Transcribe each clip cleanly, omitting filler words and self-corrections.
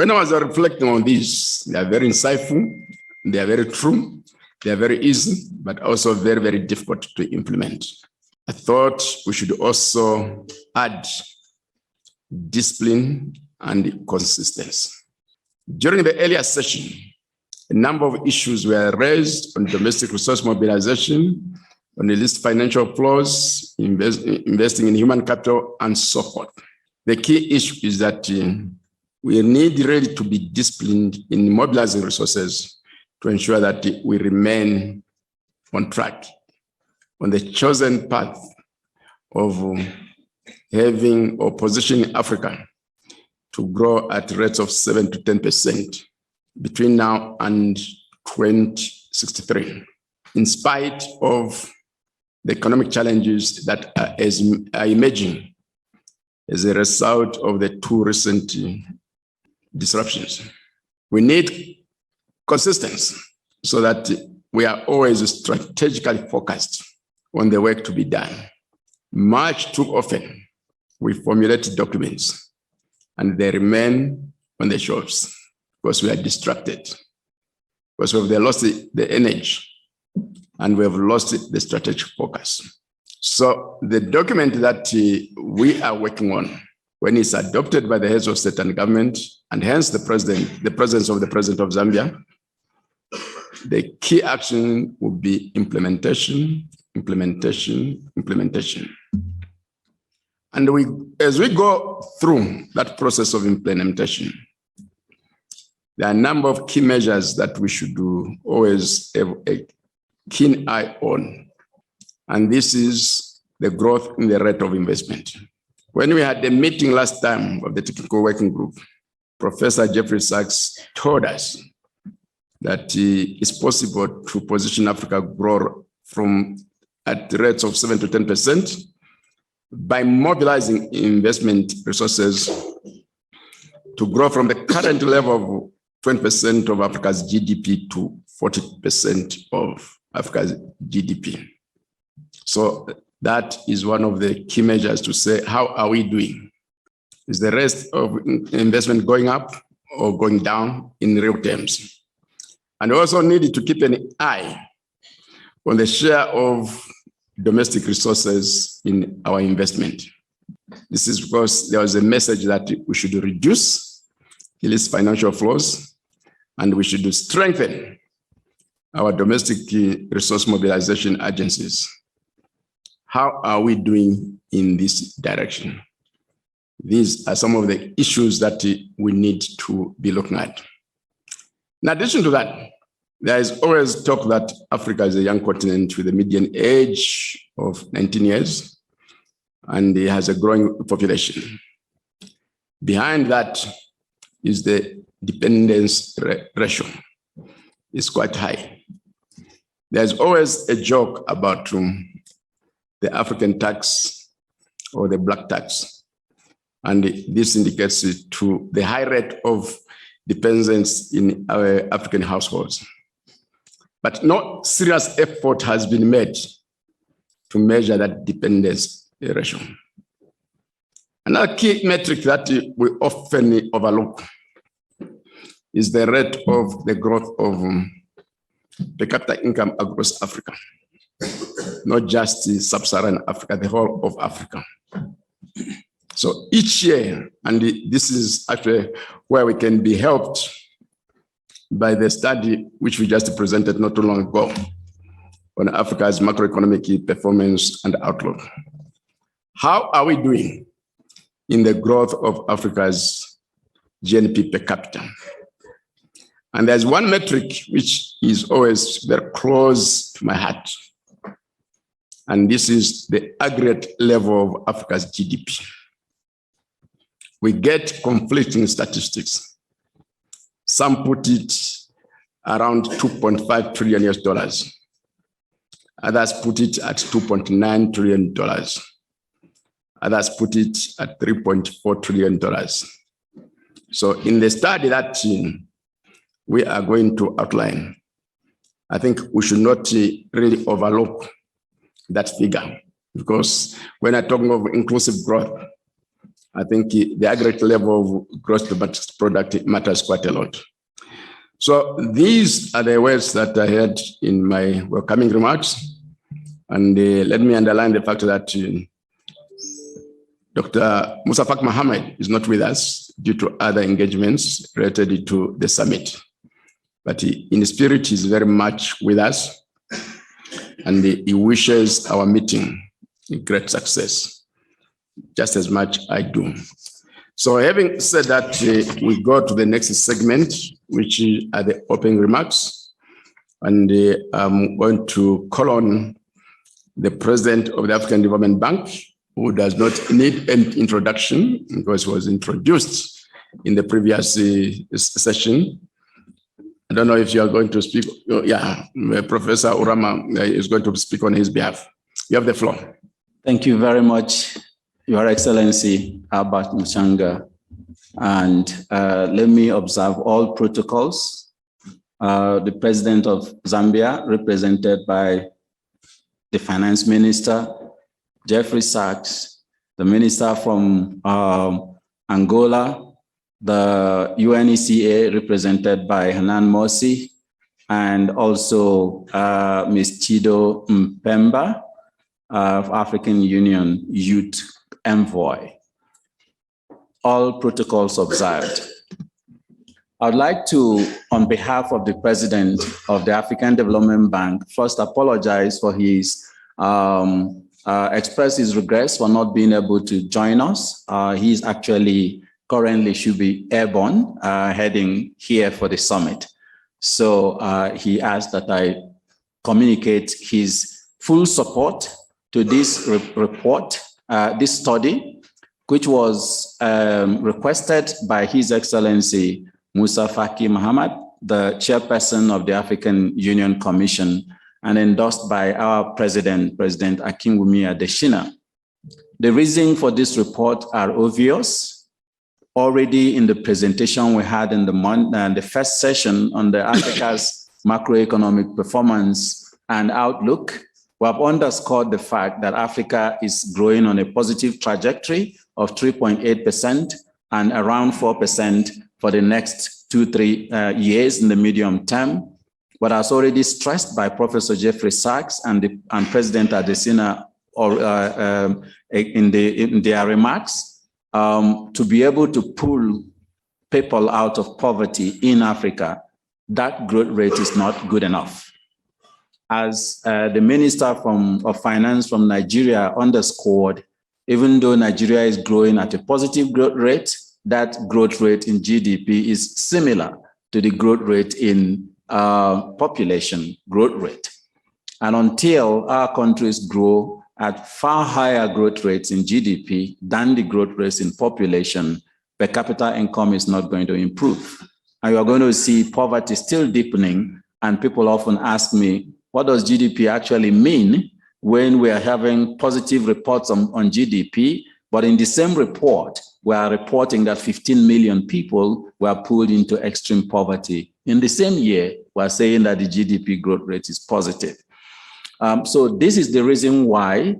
When I was reflecting on this, they are very insightful, they are very true, they are very easy, but also very, very difficult to implement. I thought we should also add discipline and consistency. During the earlier session, a number of issues were raised on domestic resource mobilization, on the list financial flows, investing in human capital, and so forth. The key issue is that we need really to be disciplined in mobilizing resources to ensure that we remain on track, on the chosen path of having or positioning Africa to grow at rates of 7 to 10% between now and 2063, in spite of the economic challenges that are emerging as a result of the two recent disruptions. We need consistency so that we are always strategically focused on the work to be done. Much too often, we formulate documents and they remain on the shelves because we are distracted, because we have lost the energy and we have lost the strategic focus. So the document that we are working on, when it's adopted by the heads of state and government, and hence the presence of the president of Zambia, the key action will be implementation, implementation, implementation. And as we go through that process of implementation, there are a number of key measures that we should always have a keen eye on. And this is the growth in the rate of investment. When we had the meeting last time of the technical working group, Professor Jeffrey Sachs told us that it's possible to position Africa grow at rates of 7 to 10% by mobilizing investment resources to grow from the current level of 20% of Africa's GDP to 40% of Africa's GDP. So that is one of the key measures to say, how are we doing? Is the rest of investment going up or going down in real terms? And we also needed to keep an eye on the share of domestic resources in our investment. This is because there was a message that we should reduce illicit financial flows and we should strengthen our domestic resource mobilization agencies. How are we doing in this direction? These are some of the issues that we need to be looking at. In addition to that, there is always talk that Africa is a young continent with a median age of 19 years, and it has a growing population. Behind that is the dependence ratio. It's quite high. There's always a joke about the African tax or the black tax. And this indicates to the high rate of dependence in our African households. But no serious effort has been made to measure that dependence ratio. Another key metric that we often overlook is the rate of the growth of per capita income across Africa, not just sub-Saharan Africa, the whole of Africa. So each year, and this is actually where we can be helped by the study which we just presented not too long ago on Africa's macroeconomic performance and outlook. How are we doing in the growth of Africa's GNP per capita? And there's one metric which is always very close to my heart. And this is the aggregate level of Africa's GDP. We get conflicting statistics. Some put it around $2.5 trillion US. Others put it at $2.9 trillion. Others put it at $3.4 trillion. So in the study that we are going to outline, I think we should not really overlook that figure, because when I'm talking of inclusive growth, I think the aggregate level of gross domestic product matters quite a lot. So these are the words that I had in my welcoming remarks. And let me underline the fact that Dr. Musa Faki Mohammed is not with us due to other engagements related to the summit. But in spirit, he's very much with us. And he wishes our meeting a great success, just as much I do. So having said that, we go to the next segment, which are the opening remarks. And I'm going to call on the president of the African Development Bank, who does not need an introduction because he was introduced in the previous session. I don't know if you are going to speak. Oh, yeah, Professor Urama is going to speak on his behalf. You have the floor. Thank you very much, Your Excellency, Albert Muchanga. And let me observe all protocols. The President of Zambia, represented by the Finance Minister, Jeffrey Sachs, the Minister from Angola, the UNECA, represented by Hanan Mosi, and also Ms. Chido Mpemba of African Union Youth Envoy. All protocols observed. I'd like to, on behalf of the President of the African Development Bank, first apologize for his, express his regrets for not being able to join us. He's actually currently should be airborne, heading here for the summit. So he asked that I communicate his full support to this report, this study, which was requested by His Excellency Musa Faki Mohammed, the chairperson of the African Union Commission, and endorsed by our president, President Akinwumi Adesina. The reason for this report are obvious. Already in the presentation we had in the first session on the Africa's macroeconomic performance and outlook, we have underscored the fact that Africa is growing on a positive trajectory of 3.8% and around 4% for the next 2-3 years in the medium term. But as already stressed by Professor Jeffrey Sachs and President Adesina in their remarks, to be able to pull people out of poverty in Africa, that growth rate is not good enough. As the Minister of Finance from Nigeria underscored, even though Nigeria is growing at a positive growth rate, that growth rate in GDP is similar to the growth rate in population growth rate. And until our countries grow at far higher growth rates in GDP than the growth rates in population, per capita income is not going to improve. And you are going to see poverty still deepening. And people often ask me, what does GDP actually mean when we are having positive reports on GDP, but in the same report, we are reporting that 15 million people were pulled into extreme poverty. In the same year, we are saying that the GDP growth rate is positive. So this is the reason why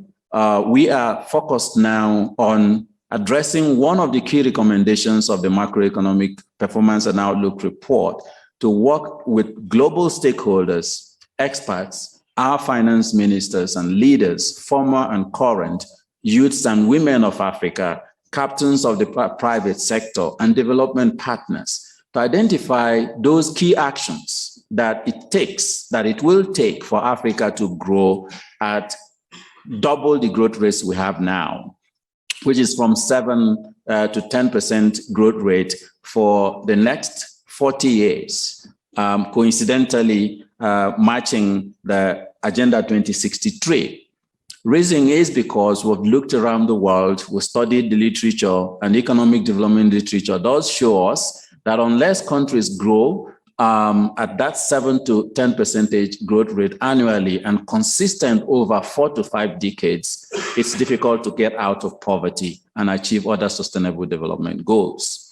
we are focused now on addressing one of the key recommendations of the macroeconomic performance and outlook report, to work with global stakeholders, experts, our finance ministers and leaders, former and current, youths and women of Africa, captains of the private sector and development partners, to identify those key actions that it will take for Africa to grow at double the growth rates we have now, which is from 7 to 10% growth rate for the next 40 years, coincidentally matching the Agenda 2063. Reason is because we've looked around the world, we studied the literature, and economic development literature does show us that unless countries grow at that 7 to 10% growth rate annually and consistent over 4 to 5 decades, it's difficult to get out of poverty and achieve other sustainable development goals.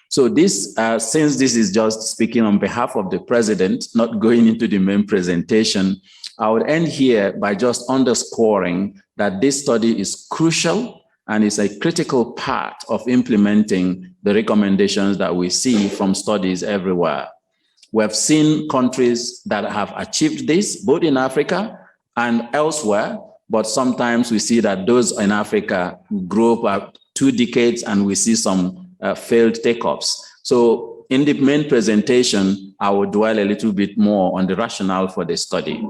So this, since this is just speaking on behalf of the president, not going into the main presentation, I would end here by just underscoring that this study is crucial and is a critical part of implementing the recommendations that we see from studies everywhere. We have seen countries that have achieved this, both in Africa and elsewhere, but sometimes we see that those in Africa grow up 2 decades and we see some failed take-ups. So in the main presentation, I will dwell a little bit more on the rationale for the study.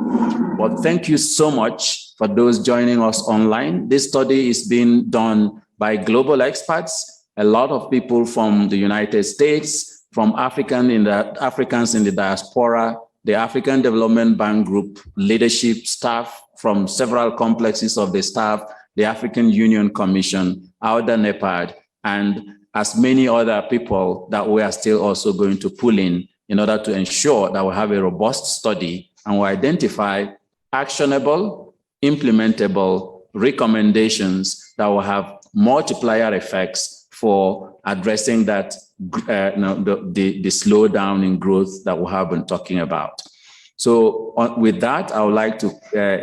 But thank you so much for those joining us online. This study is being done by global experts, a lot of people from the United States, from Africans in the diaspora, the African Development Bank Group leadership staff from several complexes of the staff, the African Union Commission, AUDA-NEPAD, and as many other people that we are still also going to pull in order to ensure that we have a robust study and we identify actionable, implementable recommendations that will have multiplier effects for addressing that the slowdown in growth that we have been talking about. So with that, I would like to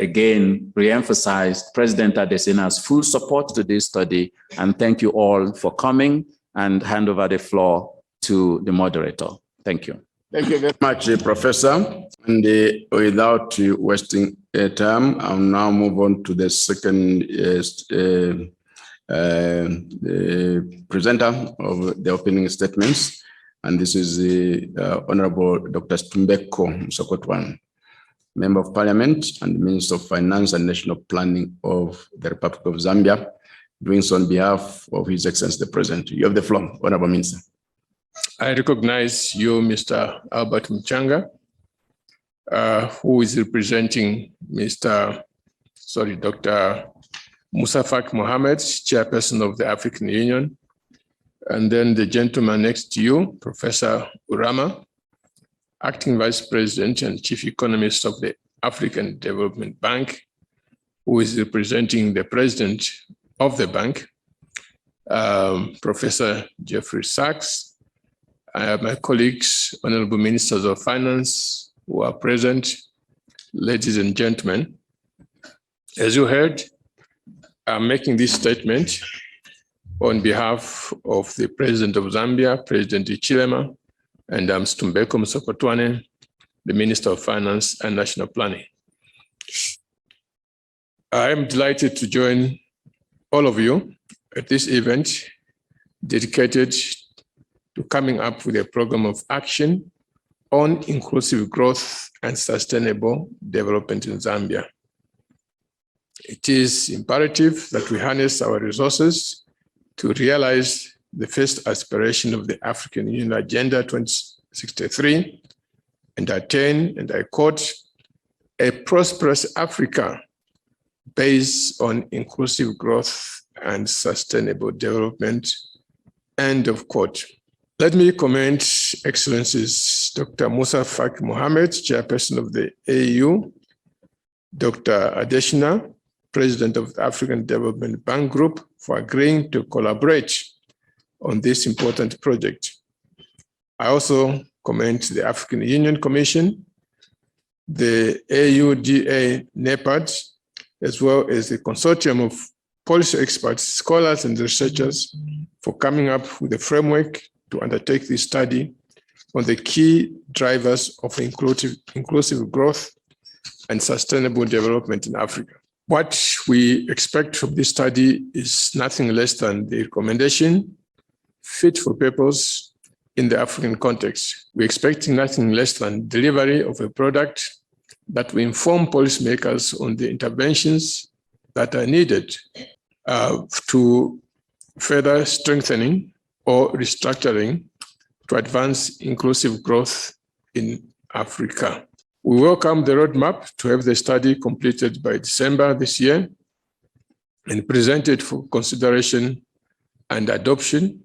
again reemphasize President Adesina's full support to this study, and thank you all for coming, and hand over the floor to the moderator. Thank you. Thank you very much, Professor. And without wasting time, I'll now move on to the second presenter of the opening statements. And this is the Honorable Dr. Stumbeko Msokotwan, Member of Parliament and Minister of Finance and National Planning of the Republic of Zambia, doing so on behalf of His Excellency the President. You have the floor, Honorable Minister. I recognize you, Mr. Albert Mchanga, who is representing Dr. Musa Faki Mohammed, Chairperson of the African Union, and then the gentleman next to you, Professor Urama, Acting Vice President and Chief Economist of the African Development Bank, who is representing the President of the bank, Professor Jeffrey Sachs. I have my colleagues, Honorable Ministers of Finance, who are present, ladies and gentlemen. As you heard, I'm making this statement on behalf of the President of Zambia, President Ichilema, and I'm Stumbeko Msokotwane, the Minister of Finance and National Planning. I am delighted to join all of you at this event dedicated to coming up with a program of action on inclusive growth and sustainable development in Zambia. It is imperative that we harness our resources to realize the first aspiration of the African Union Agenda 2063 and attain, and I quote, a prosperous Africa based on inclusive growth and sustainable development, end of quote. Let me commend Excellencies Dr. Musa Faki Mohammed, Chairperson of the AU, Dr. Adesina, President of the African Development Bank Group, for agreeing to collaborate on this important project. I also commend the African Union Commission, the AUDA-NEPAD, as well as the consortium of policy experts, scholars, and researchers for coming up with a framework to undertake this study on the key drivers of inclusive growth and sustainable development in Africa. What we expect from this study is nothing less than the recommendation fit for purpose in the African context. We're expecting nothing less than delivery of a product that will inform policymakers on the interventions that are needed to further strengthening or restructuring to advance inclusive growth in Africa. We welcome the roadmap to have the study completed by December this year and presented for consideration and adoption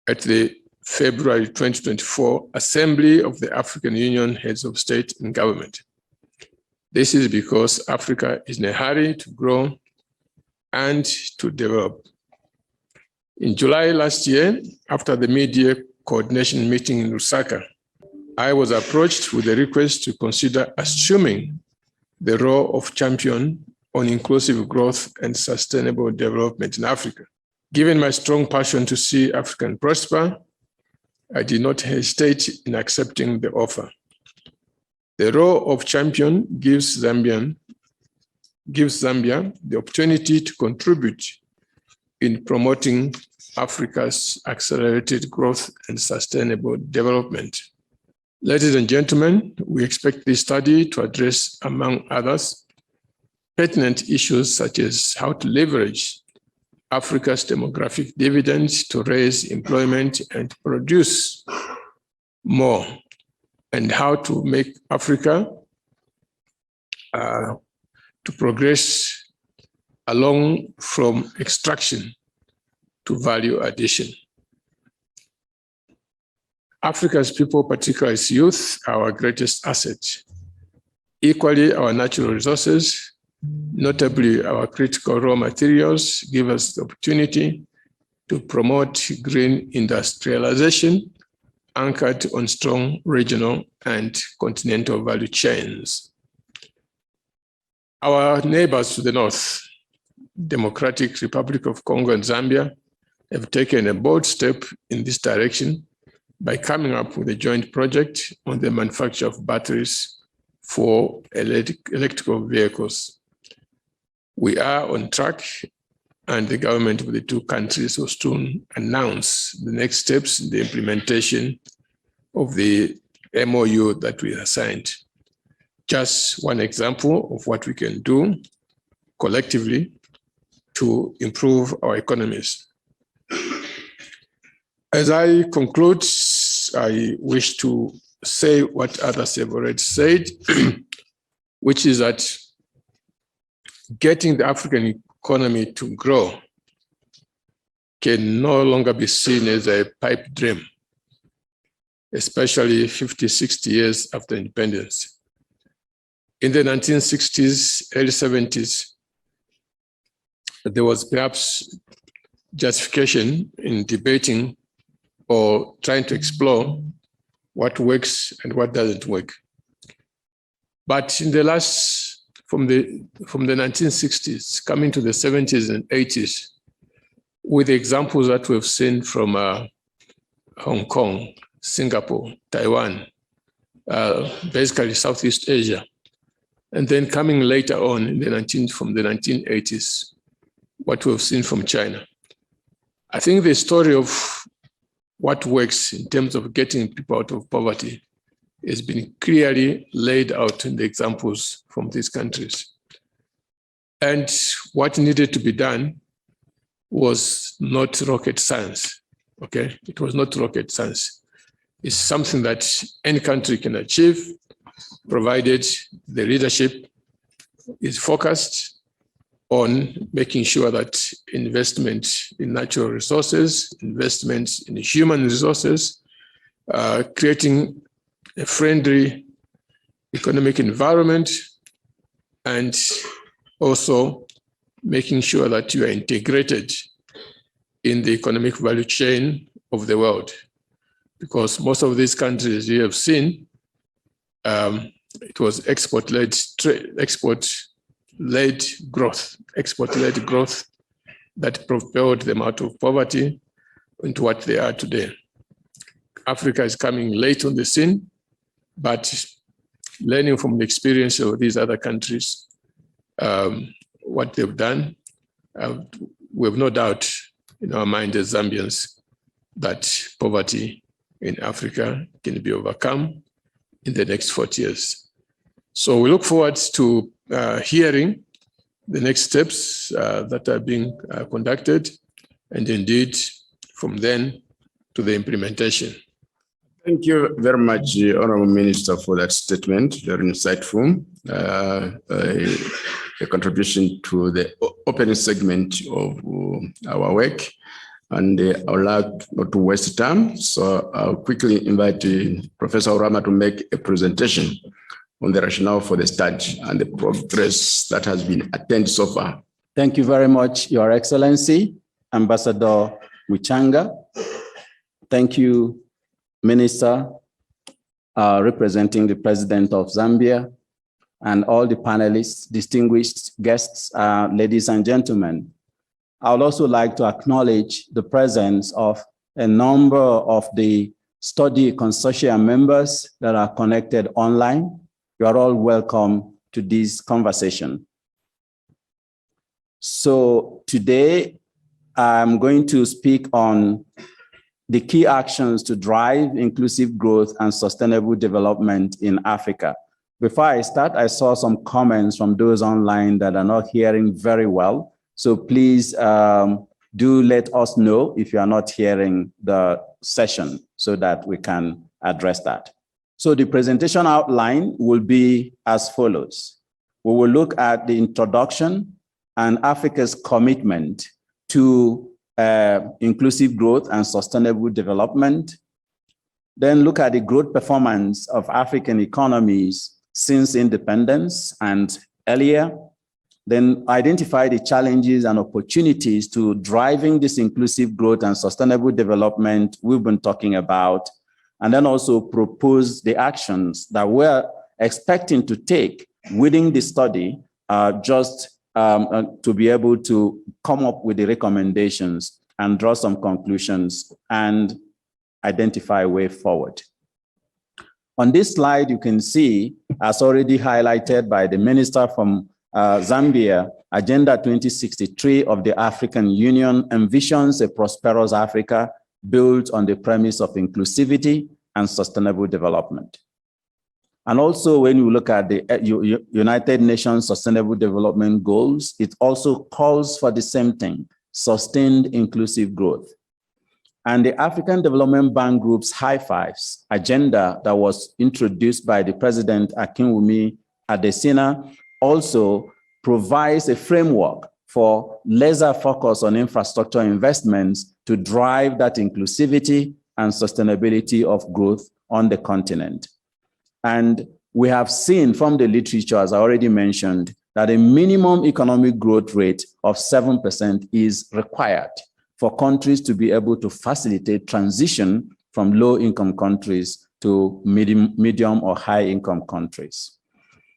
at the February 2024 Assembly of the African Union Heads of State and Government. This is because Africa is in a hurry to grow and to develop. In July last year, after the mid-year coordination meeting in Lusaka, I was approached with a request to consider assuming the role of champion on inclusive growth and sustainable development in Africa. Given my strong passion to see Africa prosper, I did not hesitate in accepting the offer. The role of champion gives Zambia the opportunity to contribute in promoting Africa's accelerated growth and sustainable development. Ladies and gentlemen, we expect this study to address, among others, pertinent issues such as how to leverage Africa's demographic dividends to raise employment and produce more, and how to make Africa to progress along from extraction to value addition. Africa's people, particularly its youth, are our greatest asset. Equally, our natural resources, notably our critical raw materials, give us the opportunity to promote green industrialization anchored on strong regional and continental value chains. Our neighbors to the north, Democratic Republic of Congo and Zambia, have taken a bold step in this direction by coming up with a joint project on the manufacture of batteries for electrical vehicles. We are on track, and the government of the two countries will soon announce the next steps in the implementation of the MOU that we have signed. Just one example of what we can do collectively to improve our economies. As I conclude, I wish to say what others have already said, which is that getting the African economy to grow can no longer be seen as a pipe dream, especially 50, 60 years after independence. In the 1960s, early 70s, there was perhaps justification in debating or trying to explore what works and what doesn't work. But in the last, from the 1960s, coming to the 70s and 80s, with the examples that we've seen from Hong Kong, Singapore, Taiwan, basically Southeast Asia, and then coming later on in from the 1980s, what we've seen from China. I think the story of what works in terms of getting people out of poverty has been clearly laid out in the examples from these countries. And what needed to be done was not rocket science, okay? It was not rocket science. It's something that any country can achieve, provided the leadership is focused on making sure that investment in natural resources, investments in human resources, creating a friendly economic environment, and also making sure that you are integrated in the economic value chain of the world. Because most of these countries you have seen, it was export-led growth that propelled them out of poverty into what they are today. Africa is coming late on the scene, but learning from the experience of these other countries, what they've done, we have no doubt in our mind as Zambians that poverty in Africa can be overcome in the next 40 years. So we look forward to hearing the next steps that are being conducted, and indeed from then to the implementation. Thank you very much, Honorable Minister, for that statement, very insightful, a contribution to the opening segment of our work. And I would like not to waste time, so I'll quickly invite Professor Orama to make a presentation on the rationale for the study and the progress that has been attained so far. Thank you very much, Your Excellency, Ambassador Wichanga. Thank you, Minister, representing the President of Zambia, and all the panelists, distinguished guests, ladies and gentlemen. I would also like to acknowledge the presence of a number of the study consortium members that are connected online. You are all welcome to this conversation. So today, I'm going to speak on the key actions to drive inclusive growth and sustainable development in Africa. Before I start, I saw some comments from those online that are not hearing very well. So please do let us know if you are not hearing the session so that we can address that. So the presentation outline will be as follows. We will look at the introduction and Africa's commitment to inclusive growth and sustainable development. Then look at the growth performance of African economies since independence and earlier. Then identify the challenges and opportunities to driving this inclusive growth and sustainable development we've been talking about. And then also propose the actions that we're expecting to take within the study to be able to come up with the recommendations and draw some conclusions and identify a way forward. On this slide, you can see, as already highlighted by the minister from Zambia, Agenda 2063 of the African Union envisions a prosperous Africa built on the premise of inclusivity and sustainable development. And also, when you look at the United Nations Sustainable Development Goals, it also calls for the same thing, sustained inclusive growth. And the African Development Bank Group's High Fives agenda that was introduced by the President Akinwumi Adesina also provides a framework for laser focus on infrastructure investments to drive that inclusivity and sustainability of growth on the continent. And we have seen from the literature, as I already mentioned, that a minimum economic growth rate of 7% is required for countries to be able to facilitate transition from low-income countries to medium or high-income countries.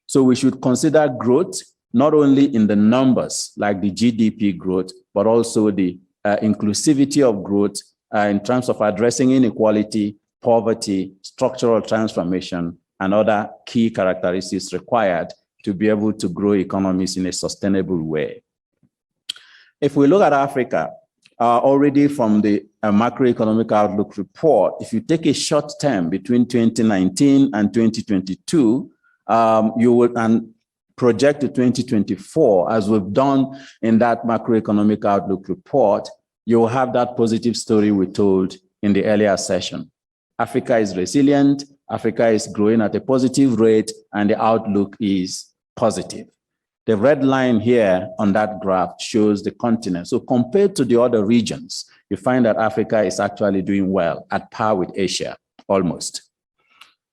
So we should consider growth not only in the numbers, like the GDP growth, but also the inclusivity of growth in terms of addressing inequality, poverty, structural transformation, and other key characteristics required to be able to grow economies in a sustainable way. If we look at Africa, already from the macroeconomic outlook report, if you take a short term between 2019 and 2022, you would project to 2024, as we've done in that macroeconomic outlook report, you will have that positive story we told in the earlier session. Africa is resilient, Africa is growing at a positive rate, and the outlook is positive. The red line here on that graph shows the continent. So compared to the other regions, you find that Africa is actually doing well, at par with Asia, almost.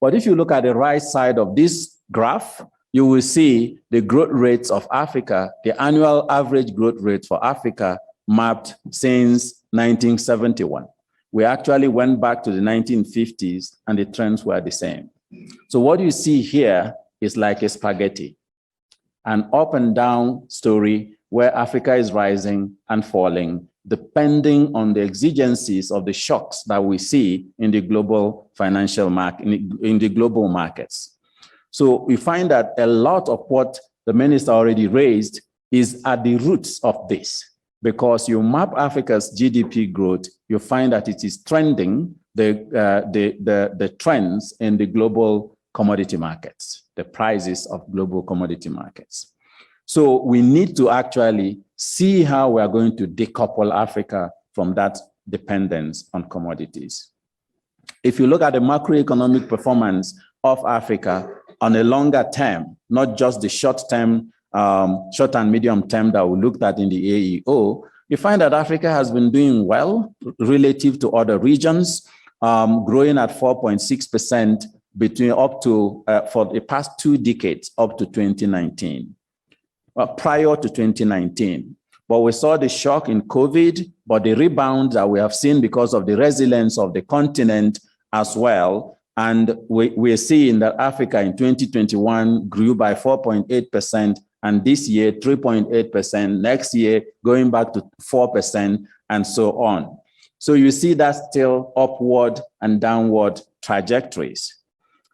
But if you look at the right side of this graph, you will see the growth rates of Africa, the annual average growth rate for Africa mapped since 1971. We actually went back to the 1950s and the trends were the same. So what you see here is like a spaghetti, an up and down story where Africa is rising and falling, depending on the exigencies of the shocks that we see in the global financial market, in the global markets. So we find that a lot of what the minister already raised is at the roots of this. Because you map Africa's GDP growth, you find that it is trending the trends in the global commodity markets, the prices of global commodity markets. So we need to actually see how we are going to decouple Africa from that dependence on commodities. If you look at the macroeconomic performance of Africa on a longer term, not just the short term, short and medium term that we looked at in the AEO, you find that Africa has been doing well relative to other regions, growing at 4.6% between for the past 2 decades up to 2019, prior to 2019. But we saw the shock in COVID, but the rebound that we have seen because of the resilience of the continent as well And we're seeing that Africa in 2021 grew by 4.8%, and this year 3.8%, next year going back to 4%, and so on. So you see that still upward and downward trajectories.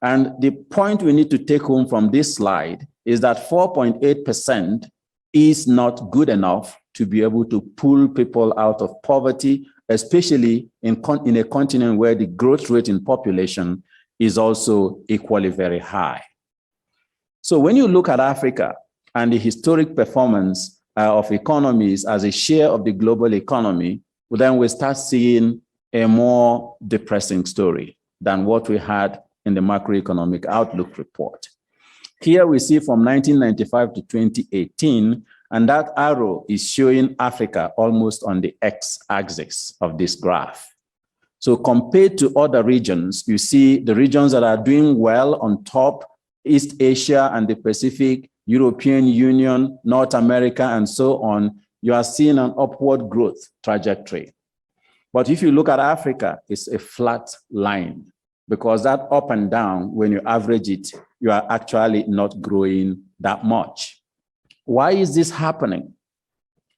And the point we need to take home from this slide is that 4.8% is not good enough to be able to pull people out of poverty, especially in a continent where the growth rate in population is also equally very high. So when you look at Africa and the historic performance of economies as a share of the global economy, then we start seeing a more depressing story than what we had in the macroeconomic outlook report. Here we see from 1995 to 2018, and that arrow is showing Africa almost on the x-axis of this graph. So compared to other regions, you see the regions that are doing well on top, East Asia and the Pacific, European Union, North America, and so on, you are seeing an upward growth trajectory. But if you look at Africa, it's a flat line, because that up and down, when you average it, you are actually not growing that much. Why is this happening?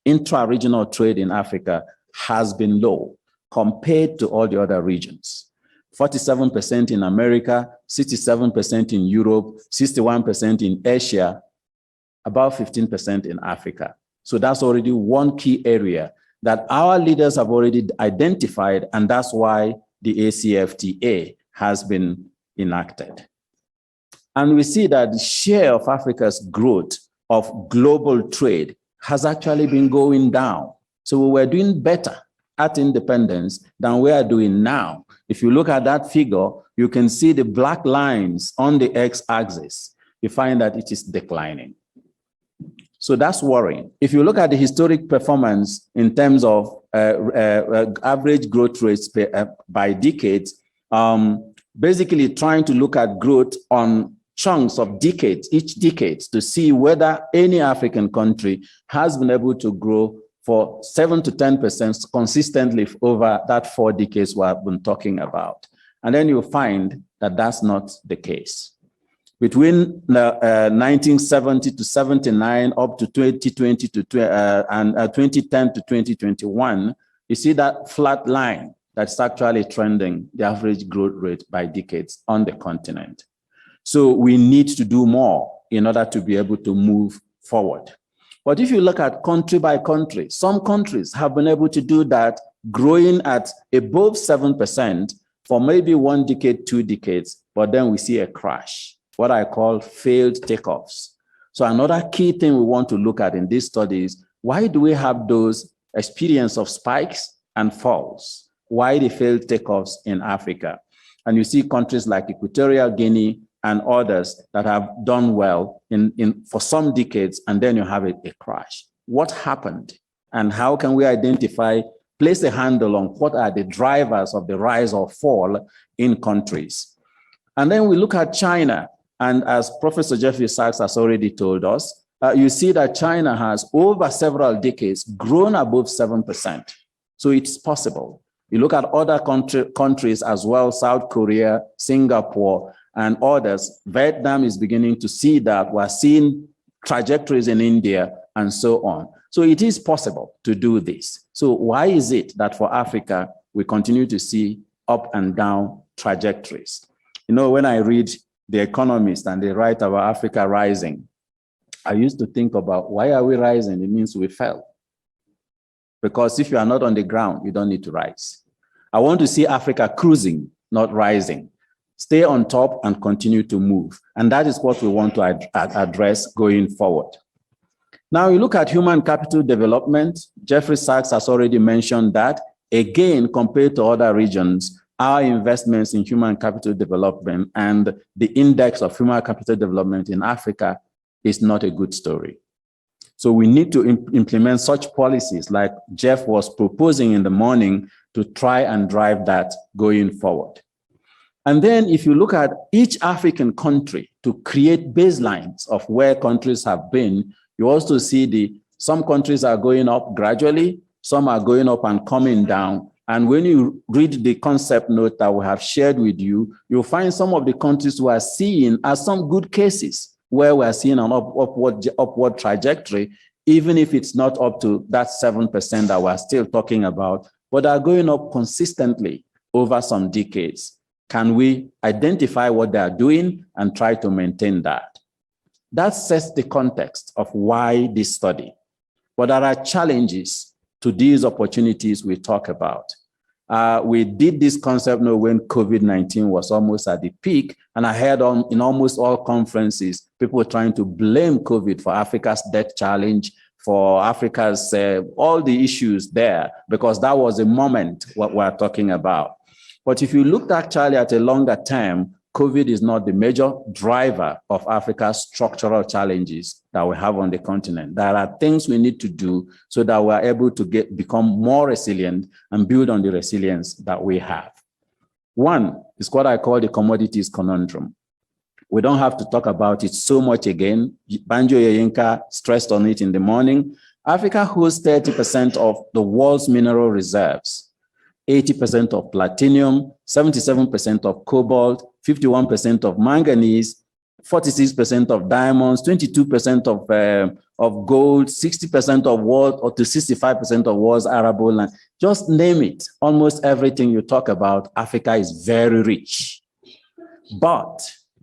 Intra-regional trade in Africa has been low compared to all the other regions. 47% in America, 67% in Europe, 61% in Asia, about 15% in Africa. So that's already one key area that our leaders have already identified, and that's why the ACFTA has been enacted. And we see that the share of Africa's growth of global trade has actually been going down. So we were doing better at independence than we are doing now. If you look at that figure, you can see the black lines on the x-axis. You find that it is declining. So that's worrying. If you look at the historic performance in terms of average growth rates by decades, basically trying to look at growth on chunks of decades, each decade, to see whether any African country has been able to grow for 7 to 10% consistently over that 4 decades we have been talking about. And then you'll find that that's not the case. Between 1970 to 79 up to 2020 to and 2010 to 2021, you see that flat line that's actually trending the average growth rate by decades on the continent. So we need to do more in order to be able to move forward. But if you look at country by country, some countries have been able to do that, growing at above 7% for maybe 1 decade, 2 decades, but then we see a crash, what I call failed takeoffs. So another key thing we want to look at in these studies, why do we have those experience of spikes and falls? Why the failed takeoffs in Africa? And you see countries like Equatorial Guinea and others that have done well for some decades, and then you have a crash. What happened? And how can we identify, place a handle on what are the drivers of the rise or fall in countries? And then we look at China, and as Professor Jeffrey Sachs has already told us, you see that China has over several decades grown above 7%. So it's possible. You look at other countries as well, South Korea, Singapore, and others. Vietnam is beginning to see that. We're seeing trajectories in India and so on. So it is possible to do this. So why is it that for Africa, we continue to see up and down trajectories? You know, when I read The Economist and they write about Africa rising, I used to think about, why are we rising? It means we fell. Because if you are not on the ground, you don't need to rise. I want to see Africa cruising, not rising. Stay on top and continue to move. And that is what we want to address going forward. Now, you look at human capital development. Jeffrey Sachs has already mentioned that. Again, compared to other regions, our investments in human capital development and the index of human capital development in Africa is not a good story. So we need to implement such policies like Jeff was proposing in the morning to try and drive that going forward. And then if you look at each African country to create baselines of where countries have been, you also see some countries are going up gradually, some are going up and coming down, And when you read the concept note that we have shared with you, you'll find some of the countries we are seeing as some good cases where we are seeing an upward trajectory, even if it's not up to that 7% that we're still talking about, but are going up consistently over some decades. Can we identify what they are doing and try to maintain that? That sets the context of why this study. But there are challenges to these opportunities we talk about. We did this concept when COVID-19 was almost at the peak, and I heard in almost all conferences, people trying to blame COVID for Africa's debt challenge, for Africa's, all the issues there, because that was a moment what we're talking about. But if you looked actually at a longer term, COVID is not the major driver of Africa's structural challenges that we have on the continent. There are things we need to do so that we're able to become more resilient and build on the resilience that we have. One is what I call the commodities conundrum. We don't have to talk about it so much again. Banjo Yeyinka stressed on it in the morning. Africa holds 30% of the world's mineral reserves. 80% of platinum, 77% of cobalt, 51% of manganese, 46% of diamonds, 22% of gold, 60% of world, or to 65% of world's arable land. Just name it. Almost everything you talk about, Africa is very rich. But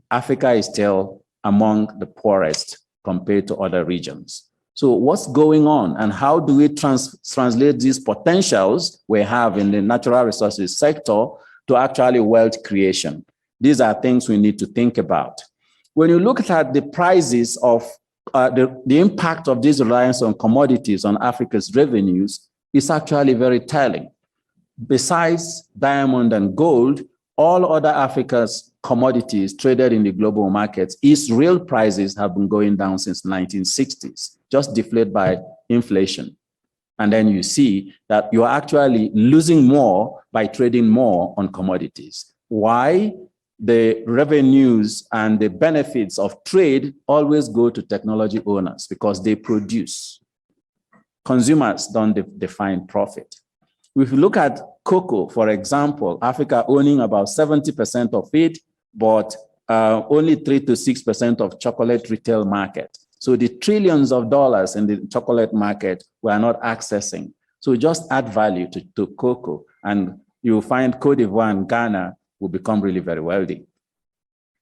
Africa is still among the poorest compared to other regions. So what's going on, and how do we translate these potentials we have in the natural resources sector to actually wealth creation? These are things we need to think about. When you look at the prices of the impact of this reliance on commodities on Africa's revenues, is actually very telling. Besides diamond and gold, all other Africa's commodities traded in the global markets, its real prices have been going down since the 1960s, just deflated by inflation. And then you see that you're actually losing more by trading more on commodities. Why? The revenues and the benefits of trade always go to technology owners because they produce. Consumers don't define profit. If you look at cocoa, for example, Africa owning about 70% of it, but only 3 to 6% of chocolate retail market. So the trillions of dollars in the chocolate market we are not accessing. So just add value to cocoa, and you'll find Cote d'Ivoire and Ghana will become really very wealthy.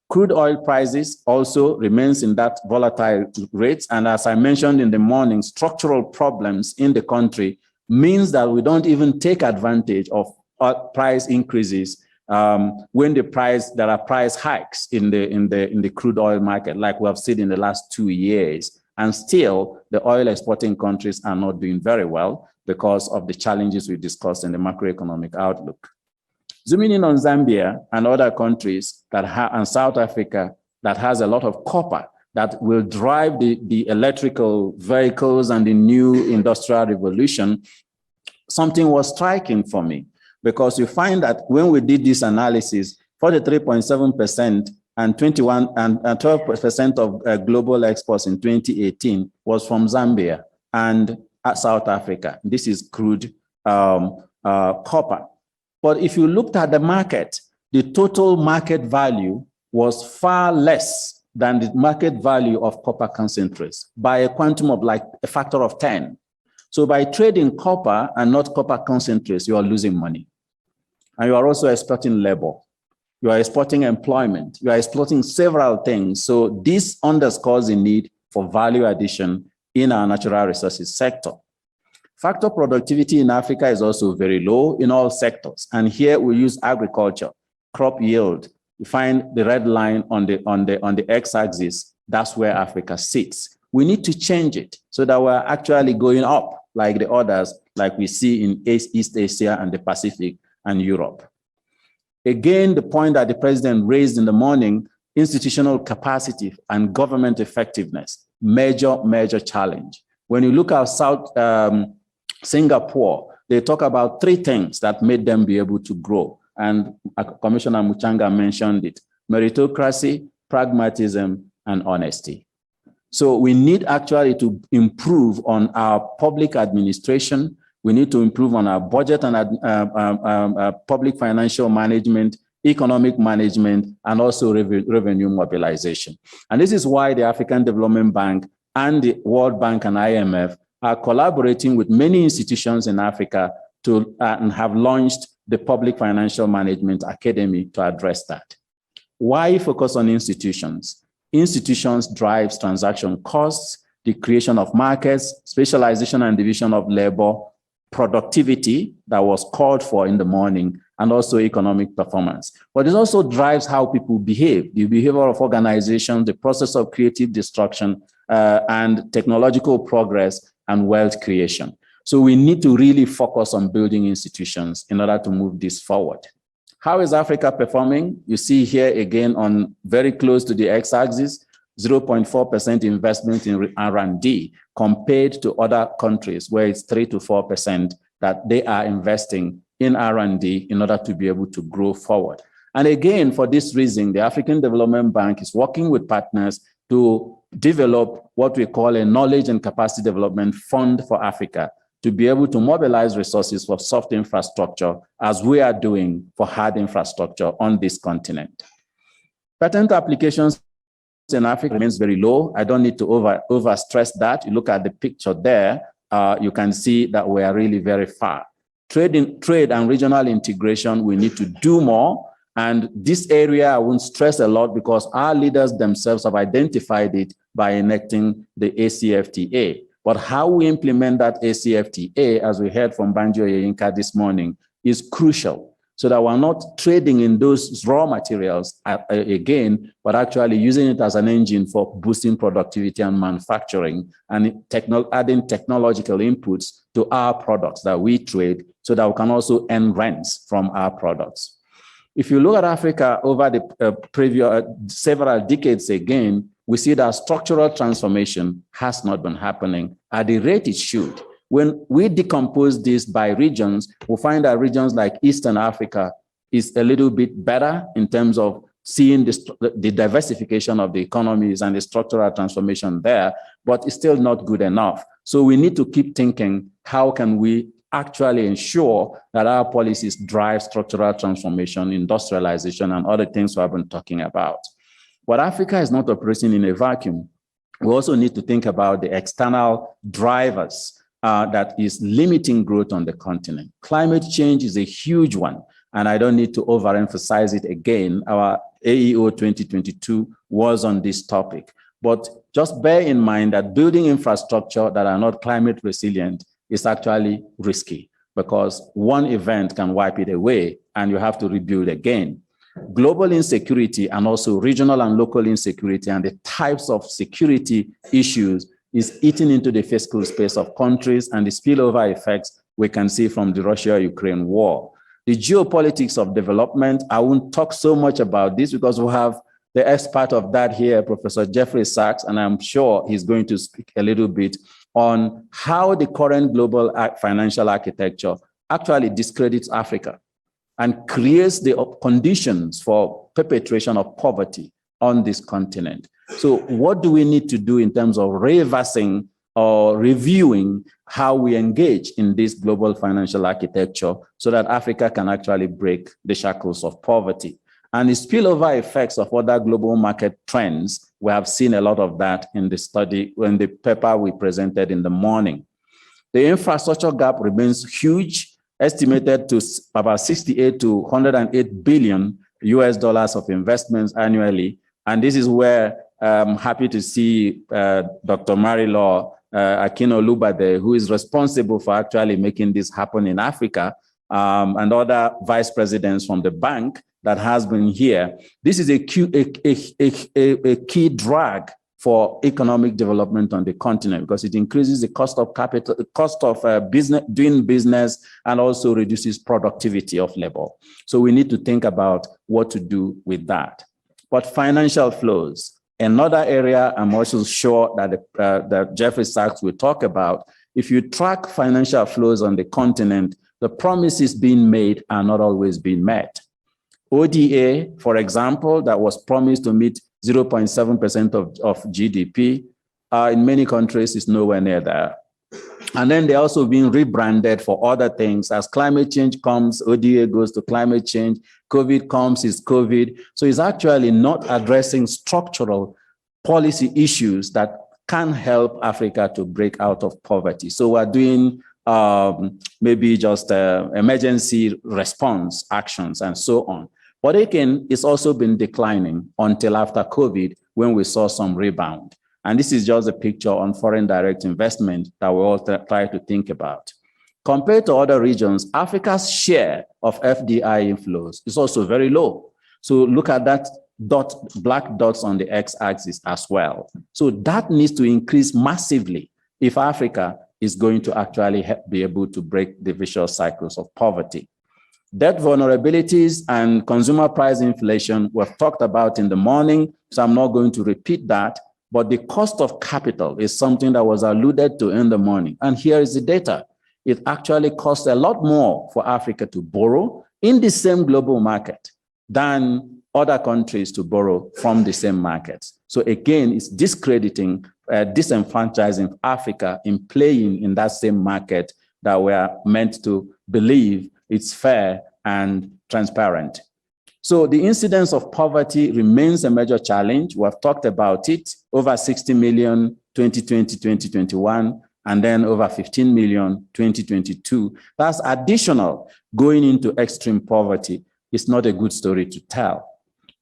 Crude oil prices also remains in that volatile rates. And as I mentioned in the morning, structural problems in the country means that we don't even take advantage of price increases when there are price hikes in the crude oil market, like we have seen in the last 2 years. And still, the oil exporting countries are not doing very well because of the challenges we discussed in the macroeconomic outlook. Zooming in on Zambia and other countries and South Africa that has a lot of copper that will drive the electrical vehicles and the new industrial revolution, something was striking for me, because you find that when we did this analysis, 43.7% and 12% of global exports in 2018 was from Zambia and South Africa. This is crude copper. But if you looked at the market, the total market value was far less than the market value of copper concentrates by a quantum of like a factor of 10. So by trading copper and not copper concentrates, you are losing money. And you are also exporting labor. You are exporting employment. You are exporting several things. So this underscores the need for value addition in our natural resources sector. Factor productivity in Africa is also very low in all sectors. And here we use agriculture, crop yield. You find the red line on the x-axis. That's where Africa sits. We need to change it so that we're actually going up like the others, like we see in East Asia and the Pacific and Europe. Again, the point that the president raised in the morning, institutional capacity and government effectiveness, major challenge. When you look at Singapore, they talk about 3 things that made them be able to grow. And Commissioner Muchanga mentioned it: meritocracy, pragmatism, and honesty. So we need actually to improve on our public administration. We need to improve on our budget and public financial management, economic management, and also revenue mobilization. And this is why the African Development Bank and the World Bank and IMF are collaborating with many institutions in Africa to and have launched the Public Financial Management Academy to address that. Why focus on institutions? Institutions drives transaction costs, the creation of markets, specialization and division of labor, productivity that was called for in the morning, and also economic performance. But it also drives how people behave, the behavior of organizations, the process of creative destruction, and technological progress and wealth creation. So we need to really focus on building institutions in order to move this forward. How is Africa performing? You see here again on very close to the x-axis, 0.4% investment in R&D compared to other countries where it's 3 to 4% that they are investing in R&D in order to be able to grow forward. And again, for this reason, the African Development Bank is working with partners to develop what we call a knowledge and capacity development fund for Africa to be able to mobilize resources for soft infrastructure as we are doing for hard infrastructure on this continent. Patent applications in Africa remains very low. I don't need to over stress that. You look at the picture there, you can see that we are really very far. Trade and regional integration, we need to do more. And this area I won't stress a lot because our leaders themselves have identified it by enacting the ACFTA. But how we implement that ACFTA, as we heard from Banjo Yinka this morning, is crucial so that we're not trading in those raw materials again, but actually using it as an engine for boosting productivity and manufacturing and adding technological inputs to our products that we trade so that we can also earn rents from our products. If you look at Africa over the previous several decades again, we see that structural transformation has not been happening at the rate it should. When we decompose this by regions, we find that regions like Eastern Africa is a little bit better in terms of seeing the diversification of the economies and the structural transformation there, but it's still not good enough. So we need to keep thinking, how can we actually ensure that our policies drive structural transformation, industrialization, and other things we have been talking about. But Africa is not operating in a vacuum. We also need to think about the external drivers that is limiting growth on the continent. Climate change is a huge one, and I don't need to overemphasize it again. Our AEO 2022 was on this topic. But just bear in mind that building infrastructure that are not climate resilient is actually risky because one event can wipe it away and you have to rebuild again. Global insecurity and also regional and local insecurity and the types of security issues is eating into the fiscal space of countries and the spillover effects we can see from the Russia-Ukraine war. The geopolitics of development, I won't talk so much about this because we have the expert of that here, Professor Jeffrey Sachs, and I'm sure he's going to speak a little bit on how the current global financial architecture actually discredits Africa and creates the conditions for perpetration of poverty on this continent. So what do we need to do in terms of reversing or reviewing how we engage in this global financial architecture so that Africa can actually break the shackles of poverty? And the spillover effects of other global market trends, we have seen a lot of that in the study, in the paper we presented in the morning. The infrastructure gap remains huge, estimated to about 68 to 108 billion US dollars of investments annually. And this is where I'm happy to see Dr. Marilor Akino-Lubade, who is responsible for actually making this happen in Africa, and other vice presidents from the bank that has been here. This is a key drag for economic development on the continent because it increases the cost of capital, the cost of doing business, and also reduces productivity of labor. So we need to think about what to do with that. But financial flows, another area I'm also sure that, that Jeffrey Sachs will talk about. If you track financial flows on the continent, the promises being made are not always being met. ODA, for example, that was promised to meet 0.7% of GDP, in many countries is nowhere near there. And then they're also being rebranded for other things. As climate change comes, ODA goes to climate change. COVID comes, it's COVID. So it's actually not addressing structural policy issues that can help Africa to break out of poverty. So we're doing maybe just emergency response actions and so on. But again, it's also been declining until after COVID, when we saw some rebound. And this is just a picture on foreign direct investment that we all try to think about. Compared to other regions, Africa's share of FDI inflows is also very low. So look at that black dots on the x-axis as well. So that needs to increase massively if Africa is going to actually be able to break the vicious cycles of poverty. Debt vulnerabilities and consumer price inflation we've talked about in the morning, so I'm not going to repeat that, but the cost of capital is something that was alluded to in the morning. And here is the data. It actually costs a lot more for Africa to borrow in the same global market than other countries to borrow from the same markets. So again, it's discrediting, disenfranchising Africa in playing in that same market that we are meant to believe it's fair and transparent. So the incidence of poverty remains a major challenge. We have talked about it, over 60 million 2020, 2021, and then over 15 million 2022. That's additional going into extreme poverty. It's not a good story to tell.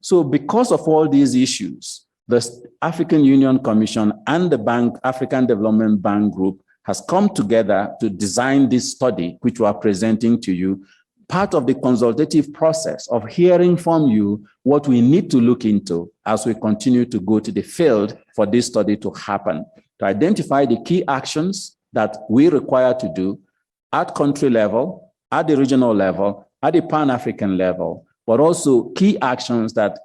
So because of all these issues, the African Union Commission and the African Development Bank Group has come together to design this study, which we are presenting to you, part of the consultative process of hearing from you what we need to look into as we continue to go to the field for this study to happen, to identify the key actions that we require to do at country level, at the regional level, at the Pan-African level, but also key actions that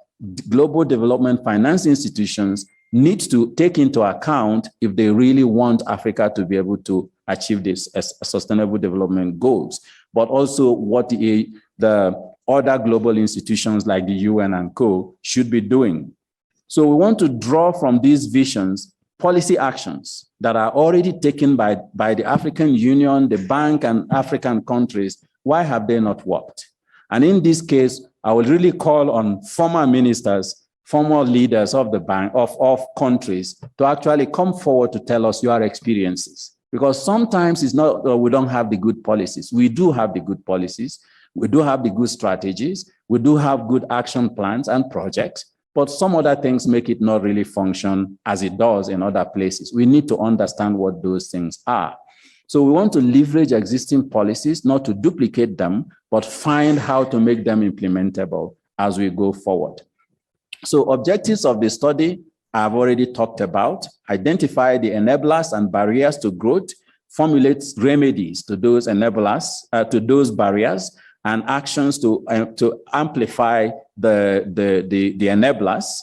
global development finance institutions need to take into account if they really want Africa to be able to achieve this sustainable development goals, but also what the other global institutions like the UN and co should be doing. So we want to draw from these visions policy actions that are already taken by the African Union, the bank, and African countries. Why have they not worked? And in this case, I will really call on former ministers, former leaders of the bank, of countries, to actually come forward to tell us your experiences. Because sometimes it's not that we don't have the good policies. We do have the good policies. We do have the good strategies. We do have good action plans and projects. But some other things make it not really function as it does in other places. We need to understand what those things are. So we want to leverage existing policies, not to duplicate them, but find how to make them implementable as we go forward. So objectives of the study I've already talked about: identify the enablers and barriers to growth, formulate remedies to those enablers, to those barriers, and actions to amplify the enablers,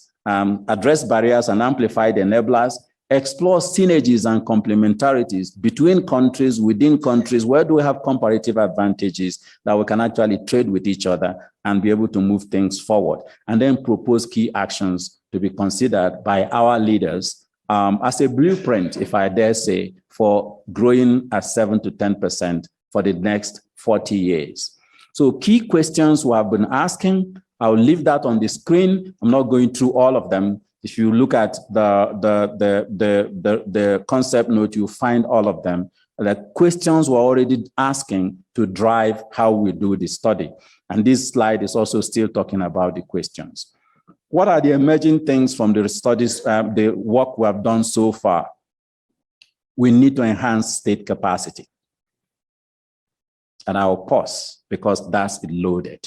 address barriers and amplify the enablers, explore synergies and complementarities between countries, within countries. Where do we have comparative advantages that we can actually trade with each other and be able to move things forward? And then propose key actions to be considered by our leaders as a blueprint, if I dare say, for growing at 7 to 10% for the next 40 years. So key questions we have been asking, I'll leave that on the screen. I'm not going through all of them. If you look at the concept note, you'll find all of them. The questions we're already asking to drive how we do the study. And this slide is also still talking about the questions. What are the emerging things from the studies, the work we have done so far? We need to enhance state capacity. And I'll pause because that's loaded.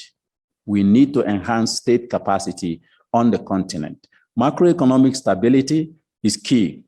We need to enhance state capacity on the continent. Macroeconomic stability is key.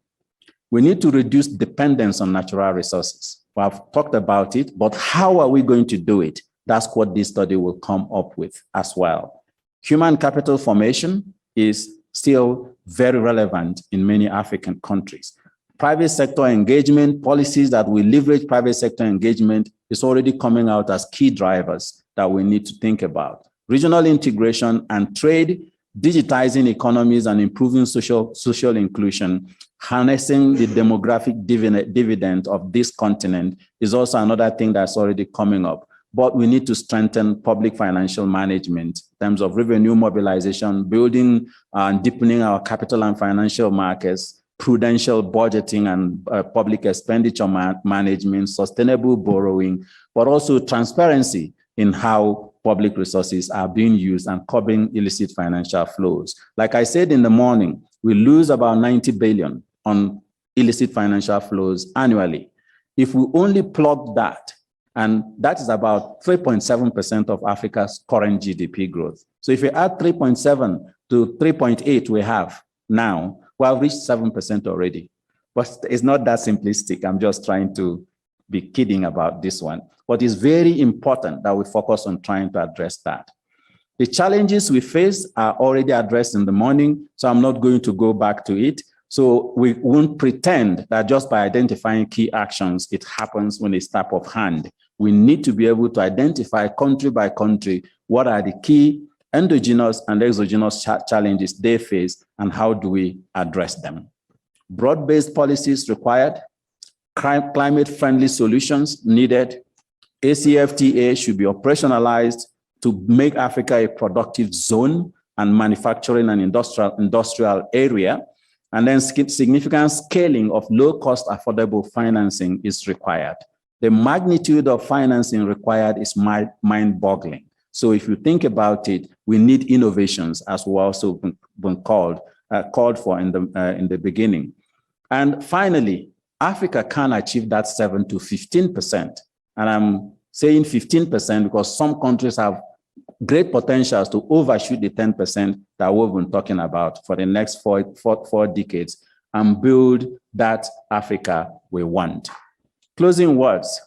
We need to reduce dependence on natural resources. I've talked about it, but how are we going to do it? That's what this study will come up with as well. Human capital formation is still very relevant in many African countries. Private sector engagement, policies that will leverage private sector engagement is already coming out as key drivers that we need to think about. Regional integration and trade digitizing economies and improving social inclusion, harnessing the demographic dividend of this continent is also another thing that's already coming up. But we need to strengthen public financial management in terms of revenue mobilization, building and deepening our capital and financial markets, prudential budgeting and public expenditure management, sustainable borrowing, but also transparency in how public resources are being used and curbing illicit financial flows. Like I said in the morning, we lose about 90 billion on illicit financial flows annually. If we only plug that, and that is about 3.7% of Africa's current GDP growth. So if you add 3.7 to 3.8 we have now, we have reached 7% already. But it's not that simplistic. I'm just trying to be kidding about this one. But it's very important that we focus on trying to address that. The challenges we face are already addressed in the morning, so I'm not going to go back to it. So we won't pretend that just by identifying key actions, it happens when it's tap of hand. We need to be able to identify country by country what are the key endogenous and exogenous challenges they face and how do we address them. Broad-based policies required, climate-friendly solutions needed, ACFTA should be operationalized to make Africa a productive zone and manufacturing and industrial area. And then significant scaling of low-cost affordable financing is required. The magnitude of financing required is mind-boggling. So if you think about it, we need innovations, as we also been called for in the beginning. And finally, Africa can achieve that 7 to 15%. And I'm saying 15% because some countries have great potentials to overshoot the 10% that we've been talking about for the next four decades and build that Africa we want. Closing words,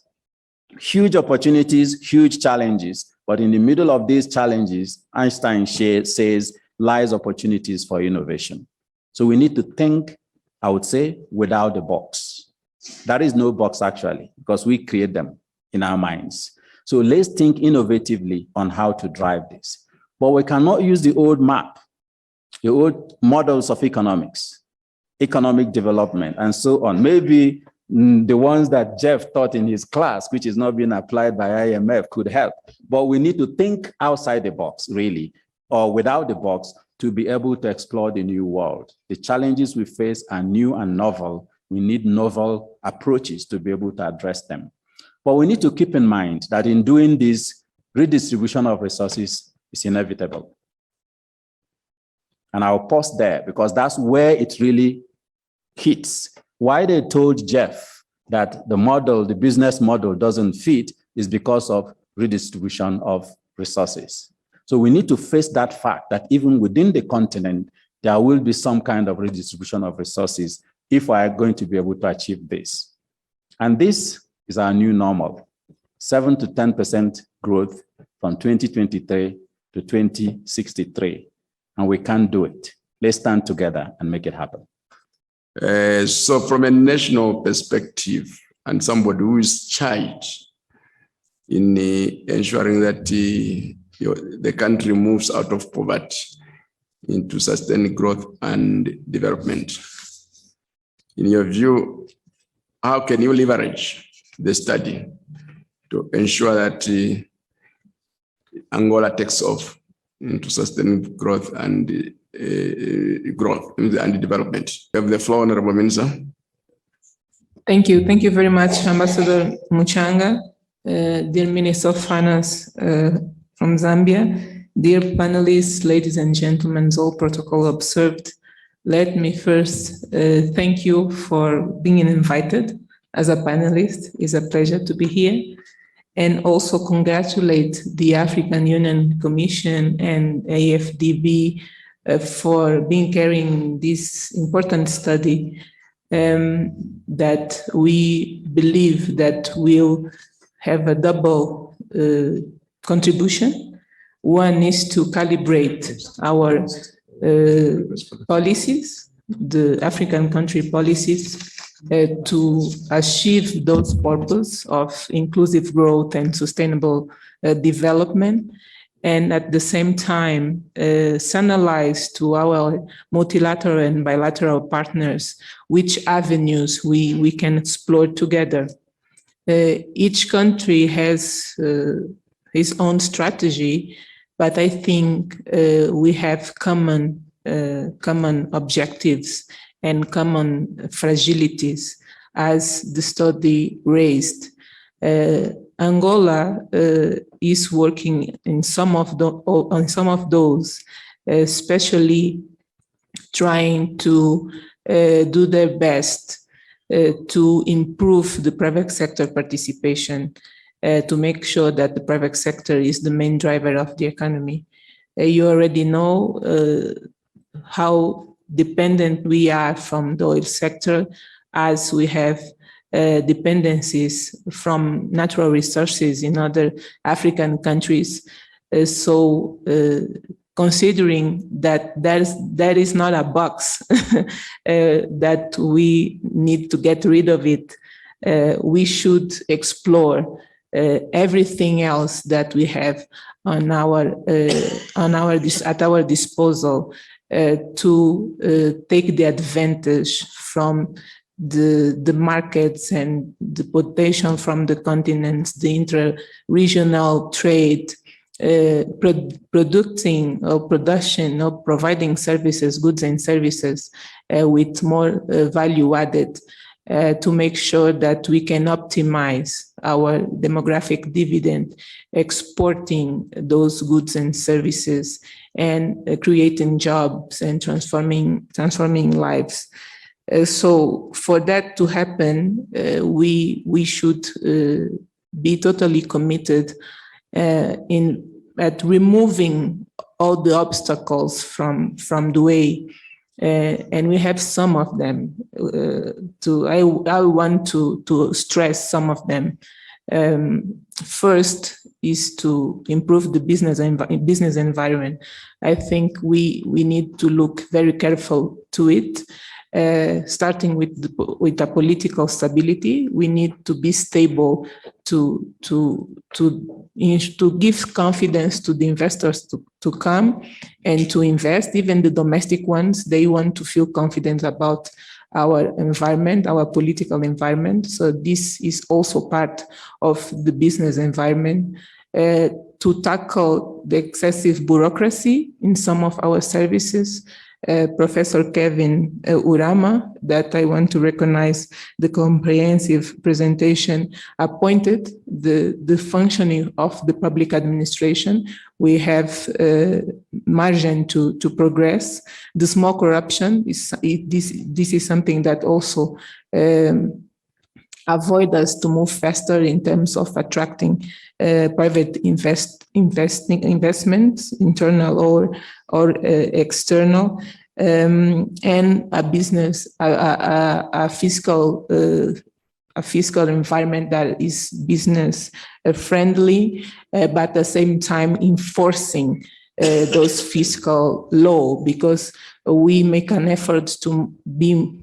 huge opportunities, huge challenges, but in the middle of these challenges, Einstein says, lies opportunities for innovation. So we need to think, I would say, without the box. There is no box actually, because we create them in our minds. So let's think innovatively on how to drive this. But we cannot use the old map, the old models of economics, economic development, and so on. Maybe the ones that Jeff taught in his class, which is not being applied by IMF, could help. But we need to think outside the box, really, or without the box, to be able to explore the new world. The challenges we face are new and novel. We need novel approaches to be able to address them. But we need to keep in mind that in doing this, redistribution of resources is inevitable. And I'll pause there because that's where it really hits. Why they told Jeff that the model, the business model doesn't fit is because of redistribution of resources. So we need to face that fact that even within the continent, there will be some kind of redistribution of resources if we are going to be able to achieve this. And this is our new normal, 7 to 10% growth from 2023 to 2063. And we can do it. Let's stand together and make it happen. So from a national perspective, and somebody who is charged in ensuring that the country moves out of poverty into sustained growth and development, in your view, how can you leverage the study to ensure that Angola takes off into sustained growth and development? You have the floor, Honorable Minister. Thank you. Thank you very much, Ambassador Muchanga, dear Minister of Finance from Zambia, dear panelists, ladies and gentlemen, all protocol observed. Let me first thank you for being invited as a panelist. It's a pleasure to be here. And also congratulate the African Union Commission and AfDB for carrying this important study that we believe that will have a double contribution. One is to calibrate our policies, the African country policies, to achieve those purposes of inclusive growth and sustainable development. and at the same time signalize to our multilateral and bilateral partners which avenues we can explore together. Each country has its own strategy, but I think we have common objectives and common fragilities, as the study raised. Angola is working on some of those, especially trying to do their best to improve the private sector participation, to make sure that the private sector is the main driver of the economy. You already know how dependent we are from the oil sector, as we have dependencies from natural resources in other African countries. So considering that that is not a box that we need to get rid of it, we should explore everything else that we have at our disposal to take the advantage from the markets and the potential from the continents, the inter-regional trade, producing or production or providing services, goods and services with more value added, to make sure that we can optimize our demographic dividend, exporting those goods and services, and creating jobs and transforming lives. So for that to happen, we should be totally committed at removing all the obstacles from the way. And we have some of them. I want to stress some of them. First is to improve the business environment. I think we need to look very careful to it. Starting with the political stability, we need to be stable to give confidence to the investors to come and to invest. Even the domestic ones, they want to feel confident about our environment, our political environment. So this is also part of the business environment. To tackle the excessive bureaucracy in some of our services. Professor Kevin Urama, that I want to recognize the comprehensive presentation, appointed the functioning of the public administration. We have margin to progress. The small corruption, this is something that also avoid us to move faster in terms of attracting private investments, internal or external, and a fiscal environment that is business friendly, but at the same time enforcing those fiscal law, because we make an effort to be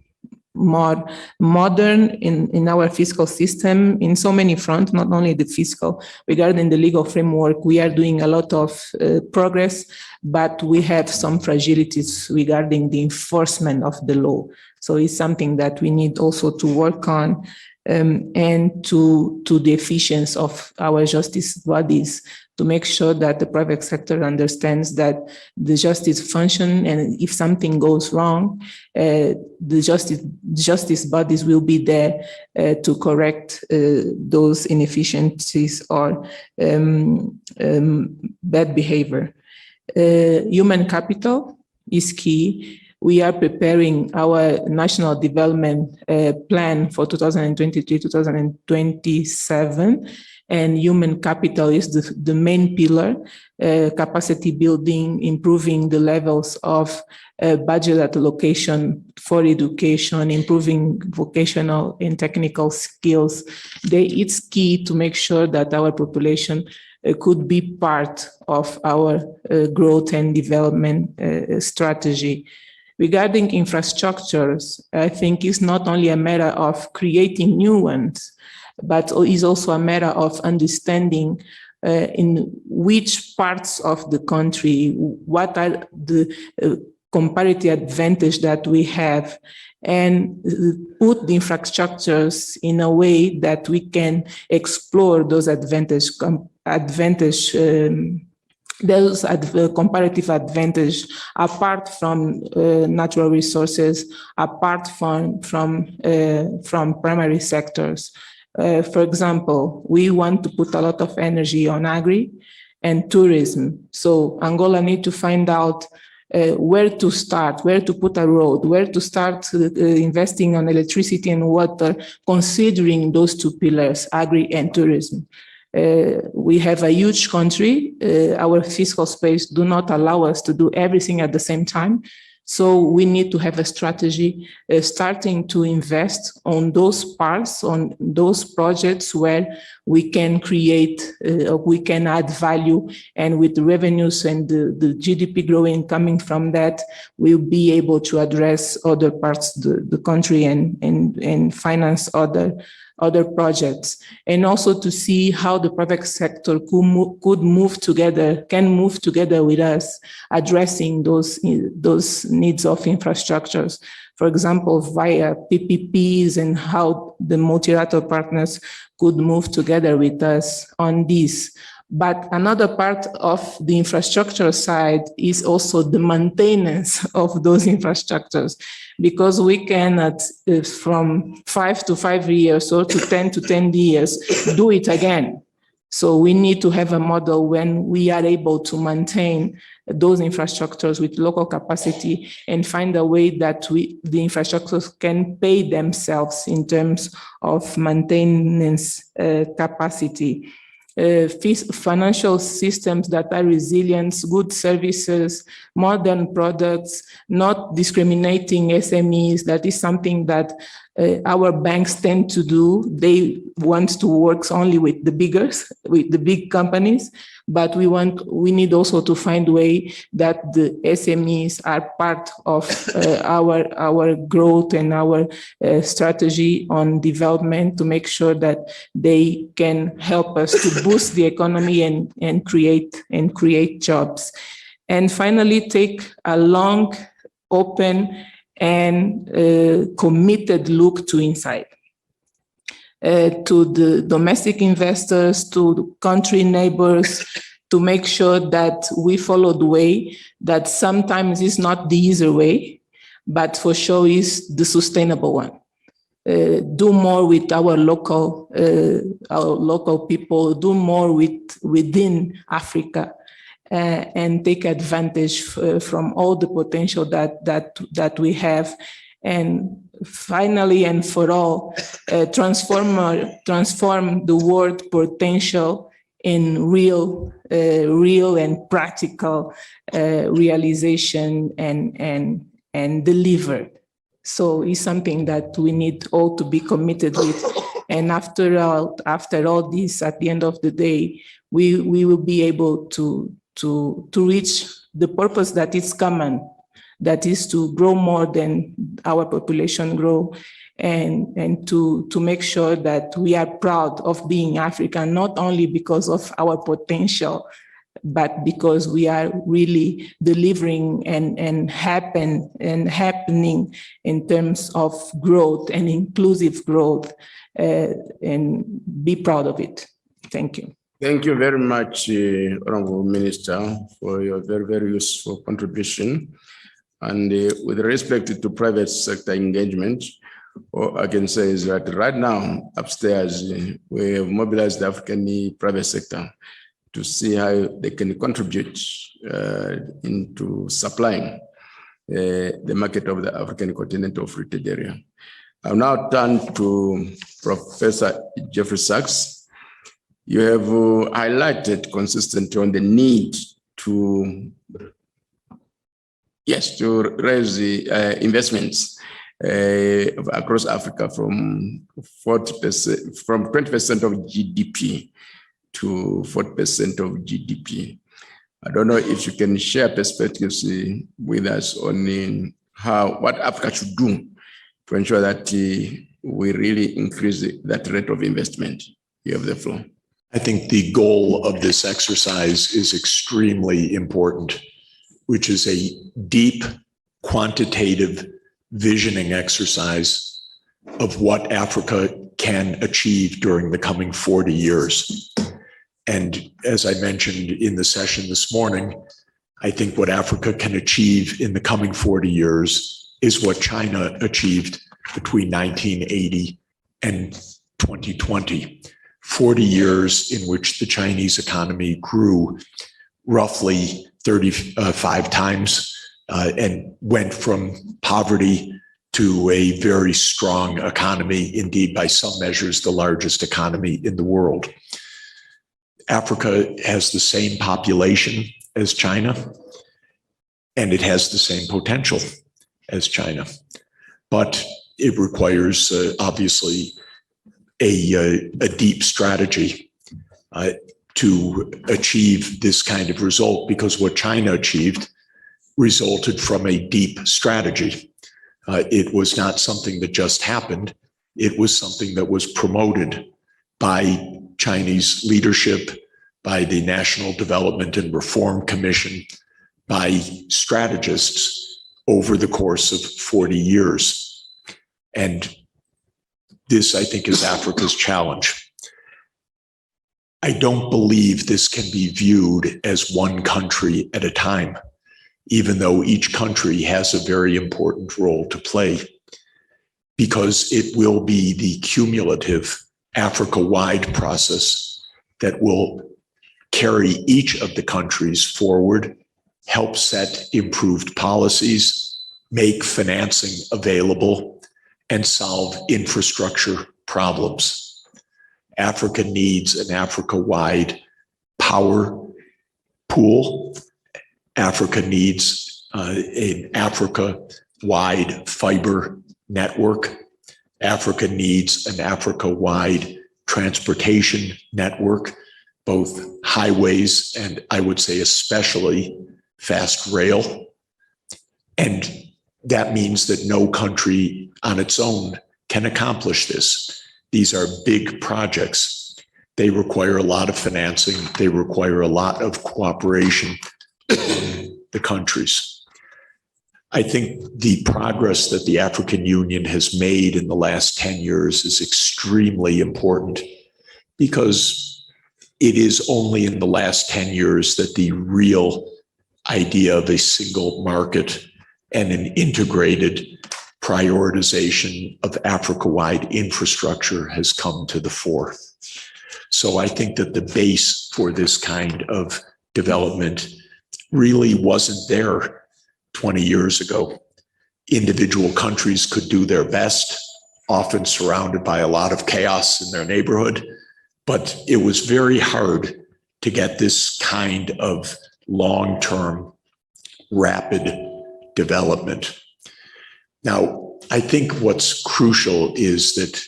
more modern in our fiscal system in so many fronts, not only the fiscal. Regarding the legal framework, we are doing a lot of progress, but we have some fragilities regarding the enforcement of the law. So it's something that we need also to work on, and to the efficiency of our justice bodies, to make sure that the private sector understands that the justice function, and if something goes wrong, the justice bodies will be there to correct those inefficiencies or bad behavior. Human capital is key. We are preparing our national development plan for 2023-2027, and human capital is the main pillar, capacity building, improving the levels of budget allocation for education, improving vocational and technical skills. It's key to make sure that our population could be part of our growth and development strategy. Regarding infrastructures, I think it's not only a matter of creating new ones, but is also a matter of understanding in which parts of the country, what are the comparative advantage that we have, and put the infrastructures in a way that we can explore those comparative advantage apart from natural resources, apart from primary sectors. For example, we want to put a lot of energy on agri and tourism. So Angola need to find out where to start, where to put a road, where to start investing on electricity and water, considering those two pillars, agri and tourism. We have a huge country. Our fiscal space do not allow us to do everything at the same time. So we need to have a strategy starting to invest on those parts, on those projects where we can create, we can add value, and with the revenues and the GDP growing coming from that, we'll be able to address other parts of the country and finance other projects, and also to see how the private sector can move together with us, addressing those needs of infrastructures. For example, via PPPs, and how the multilateral partners could move together with us on this. But another part of the infrastructure side is also the maintenance of those infrastructures, because we cannot, from 5 to 5 years or to 10 to 10 years, do it again. So we need to have a model when we are able to maintain those infrastructures with local capacity and find a way that the infrastructures can pay themselves in terms of maintenance capacity. Financial systems that are resilient, good services, modern products, not discriminating SMEs. That is something that our banks tend to do. They want to work only with the big companies, but we need also to find a way that the SMEs are part of our growth and our strategy on development, to make sure that they can help us to boost the economy and create jobs. And finally, take a long, open, and committed look to inside. To the domestic investors, to the country neighbors, to make sure that we follow the way that sometimes is not the easy way, but for sure is the sustainable one. Do more with our local people, do more within Africa, and take advantage from all the potential that we have. And finally, and for all, transform the word potential in real and practical realization and delivered. So it's something that we need all to be committed with. And after all this, at the end of the day, we will be able to reach the purpose that is common, that is to grow more than our population grow, and to make sure that we are proud of being African, not only because of our potential, but because we are really delivering and happening in terms of growth and inclusive growth, and be proud of it. Thank you. Thank you very much, Honorable Minister, for your very, very useful contribution. And with respect to private sector engagement, all I can say is that right now, upstairs, we have mobilized the African private sector to see how they can contribute into supplying the market of the African continental free trade area. I'll now turn to Professor Jeffrey Sachs. You have highlighted consistently on the need to raise the investments across Africa from 40%, from 20% of GDP to 40% of GDP. I don't know if you can share perspectives with us on what Africa should do to ensure that we really increase that rate of investment. You have the floor. I think the goal of this exercise is extremely important, which is a deep quantitative visioning exercise of what Africa can achieve during the coming 40 years. And as I mentioned in the session this morning, I think what Africa can achieve in the coming 40 years is what China achieved between 1980 and 2020. 40 years in which the Chinese economy grew roughly 35 times and went from poverty to a very strong economy, indeed by some measures the largest economy in the world. Africa has the same population as China, and it has the same potential as China, but it requires obviously a deep strategy to achieve this kind of result, because what China achieved resulted from a deep strategy. It was not something that just happened. It was something that was promoted by Chinese leadership, by the National Development and Reform Commission, by strategists over the course of 40 years. And this, I think, is Africa's challenge. I don't believe this can be viewed as one country at a time, even though each country has a very important role to play, because it will be the cumulative Africa-wide process that will carry each of the countries forward, help set improved policies, make financing available, and solve infrastructure problems. Africa needs an Africa-wide power pool. Africa needs an Africa-wide fiber network. Africa needs an Africa-wide transportation network, both highways and I would say especially fast rail. And that means that no country on its own can accomplish this. These are big projects. They require a lot of financing. They require a lot of cooperation among the countries. I think the progress that the African Union has made in the last 10 years is extremely important, because it is only in the last 10 years that the real idea of a single market and an integrated prioritization of Africa-wide infrastructure has come to the fore. So I think that the base for this kind of development really wasn't there 20 years ago. Individual countries could do their best, often surrounded by a lot of chaos in their neighborhood, but it was very hard to get this kind of long-term, rapid development. Now, I think what's crucial is that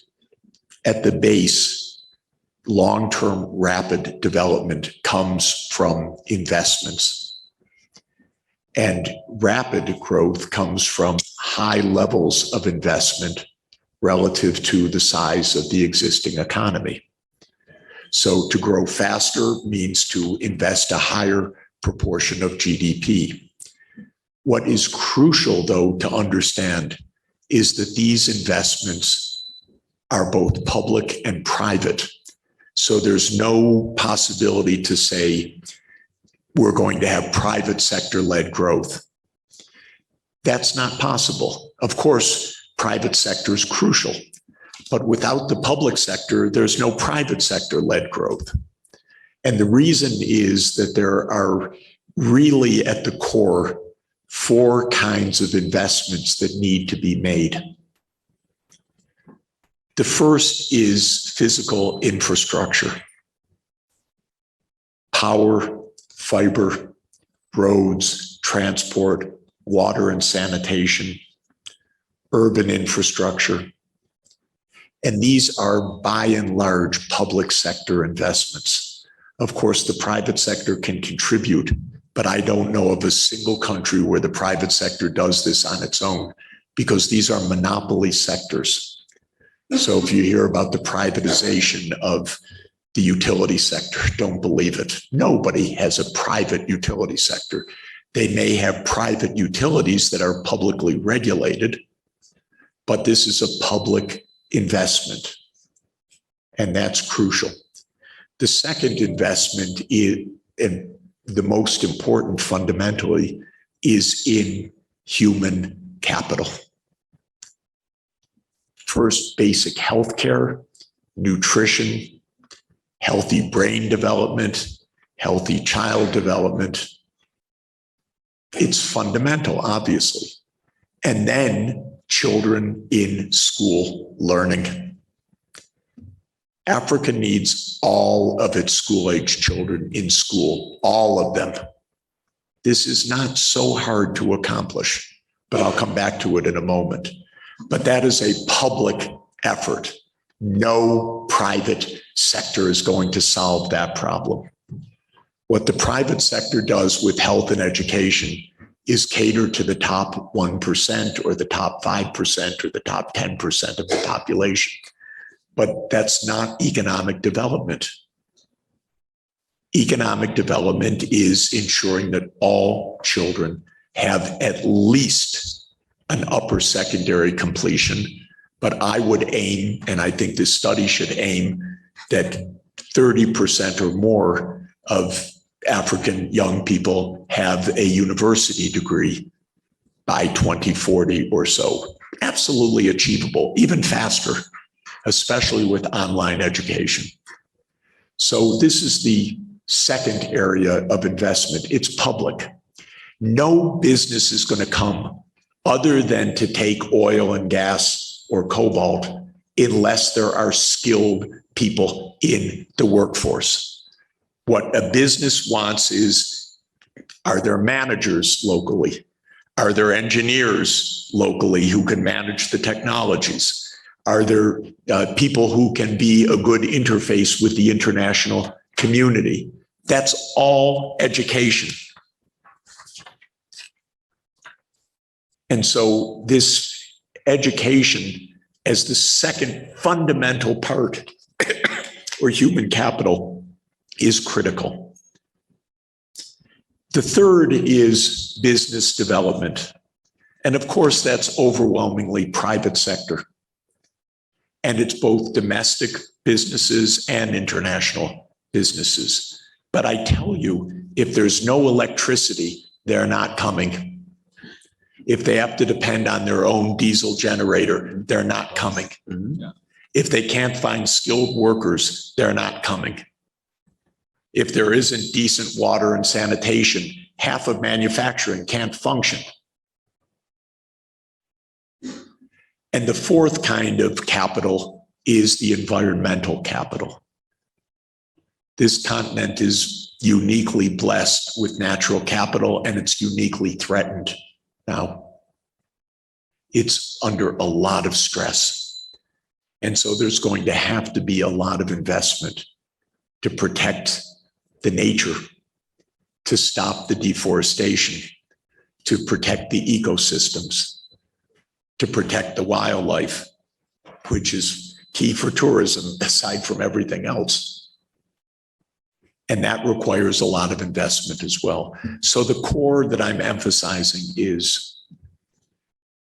at the base, long-term rapid development comes from investments. And rapid growth comes from high levels of investment relative to the size of the existing economy. So to grow faster means to invest a higher proportion of GDP. What is crucial, though, to understand is that these investments are both public and private. So there's no possibility to say we're going to have private sector-led growth. That's not possible. Of course, private sector is crucial, but without the public sector, there's no private sector-led growth. And the reason is that there are really at the core 4 kinds of investments that need to be made. The first is physical infrastructure, power, fiber, roads, transport, water and sanitation, urban infrastructure. And these are by and large public sector investments. Of course, the private sector can contribute, but I don't know of a single country where the private sector does this on its own, because these are monopoly sectors. So if you hear about the privatization of the utility sector. Don't believe it. Nobody has a private utility sector. They may have private utilities that are publicly regulated, but this is a public investment, and that's crucial. The second investment is, and the most important fundamentally, is in human capital. First, basic healthcare, nutrition, healthy brain development, healthy child development. It's fundamental, obviously. And then children in school learning. Africa needs all of its school-age children in school, all of them. This is not so hard to accomplish, but I'll come back to it in a moment. But that is a public effort. No private sector is going to solve that problem. What the private sector does with health and education is cater to the top 1% or the top 5% or the top 10% of the population. But that's not economic development. Economic development is ensuring that all children have at least an upper secondary completion. But I would aim, and I think this study should aim, that 30% or more of African young people have a university degree by 2040 or so. Absolutely achievable, even faster, especially with online education. So this is the second area of investment. It's public. No business is going to come other than to take oil and gas or cobalt unless there are skilled people in the workforce. What a business wants is, are there managers locally? Are there engineers locally who can manage the technologies? Are there people who can be a good interface with the international community? That's all education. And so this education as the second fundamental part or human capital is critical. The third is business development. And of course, that's overwhelmingly private sector. And it's both domestic businesses and international businesses. But I tell you, if there's no electricity, they're not coming. If they have to depend on their own diesel generator, they're not coming. Yeah. If they can't find skilled workers, they're not coming. If there isn't decent water and sanitation, half of manufacturing can't function. And the fourth kind of capital is the environmental capital. This continent is uniquely blessed with natural capital, and it's uniquely threatened now. It's under a lot of stress. And so there's going to have to be a lot of investment to protect the nature, to stop the deforestation, to protect the ecosystems, to protect the wildlife, which is key for tourism aside from everything else. And that requires a lot of investment as well. So the core that I'm emphasizing is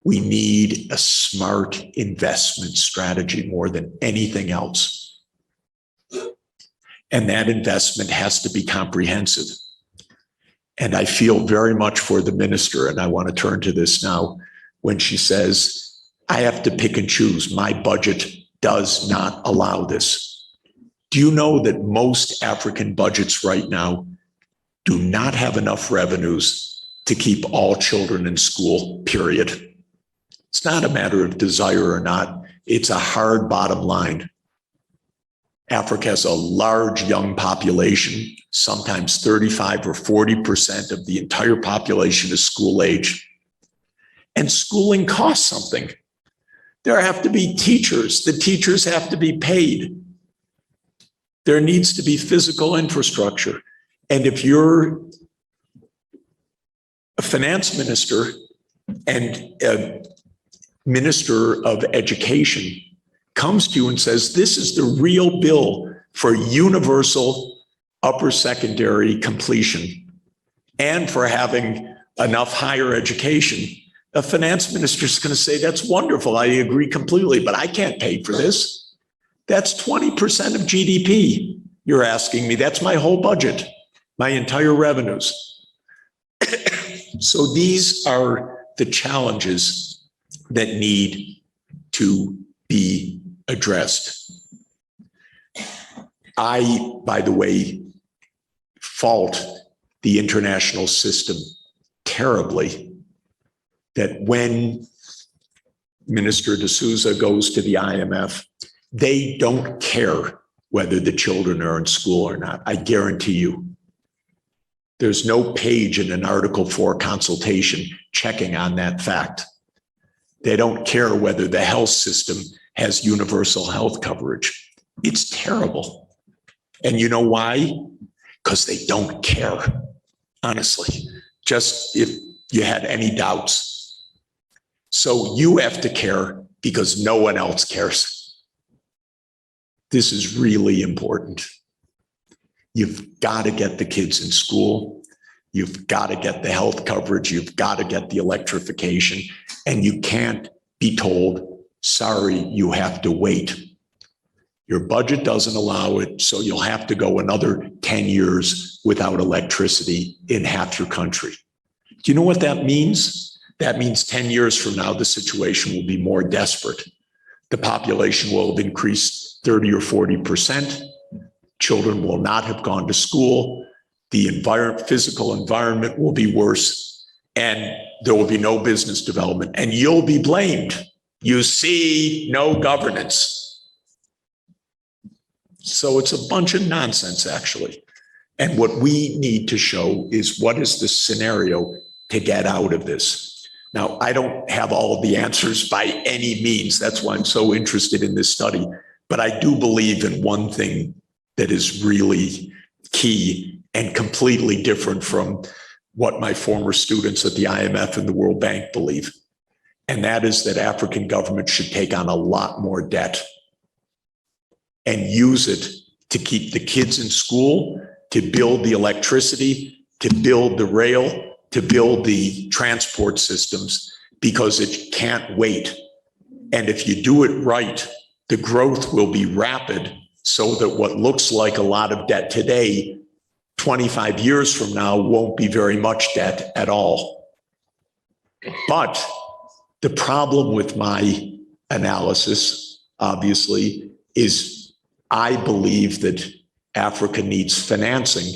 we need a smart investment strategy more than anything else. And that investment has to be comprehensive. And I feel very much for the minister, and I want to turn to this now, when she says, I have to pick and choose. My budget does not allow this. Do you know that most African budgets right now do not have enough revenues to keep all children in school, period? It's not a matter of desire or not. It's a hard bottom line. Africa has a large young population. Sometimes 35 or 40% of the entire population is school age. And schooling costs something. There have to be teachers. The teachers have to be paid. There needs to be physical infrastructure. And if you're a finance minister and a minister of education comes to you and says, this is the real bill for universal upper secondary completion and for having enough higher education, a finance minister is going to say, that's wonderful. I agree completely, but I can't pay for this. That's 20% of GDP. You're asking me. That's my whole budget, my entire revenues. So these are the challenges that need to be addressed. I, by the way, fault the international system terribly that when Minister D'Souza goes to the IMF, they don't care whether the children are in school or not. I guarantee you. There's no page in an Article 4 consultation checking on that fact. They don't care whether the health system has universal health coverage. It's terrible. And you know why? Because they don't care, honestly, just if you had any doubts. So you have to care because no one else cares. This is really important. You've got to get the kids in school. You've got to get the health coverage. You've got to get the electrification. And you can't be told, sorry, you have to wait. Your budget doesn't allow it, so you'll have to go another 10 years without electricity in half your country. Do you know what that means? That means 10 years from now, the situation will be more desperate. The population will have increased 30 or 40%. Children will not have gone to school. The physical environment will be worse, and there will be no business development, and you'll be blamed. You see, no governance. So it's a bunch of nonsense, actually. And what we need to show is what is the scenario to get out of this. Now, I don't have all of the answers by any means. That's why I'm so interested in this study. But I do believe in one thing that is really key and completely different from what my former students at the IMF and the World Bank believe. And that is that African governments should take on a lot more debt and use it to keep the kids in school, to build the electricity, to build the rail, to build the transport systems, because it can't wait. And if you do it right, the growth will be rapid so that what looks like a lot of debt today, 25 years from now, won't be very much debt at all. But the problem with my analysis, obviously, is I believe that Africa needs financing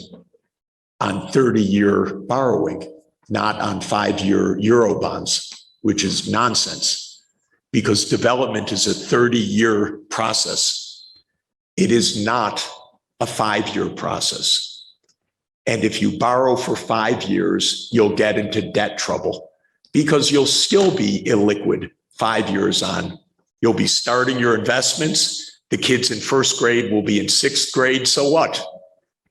on 30-year borrowing, not on 5-year Euro bonds, which is nonsense, because development is a 30-year process. It is not a 5-year process. And if you borrow for 5 years, you'll get into debt trouble because you'll still be illiquid 5 years on. You'll be starting your investments. The kids in first grade will be in 6th grade. So what?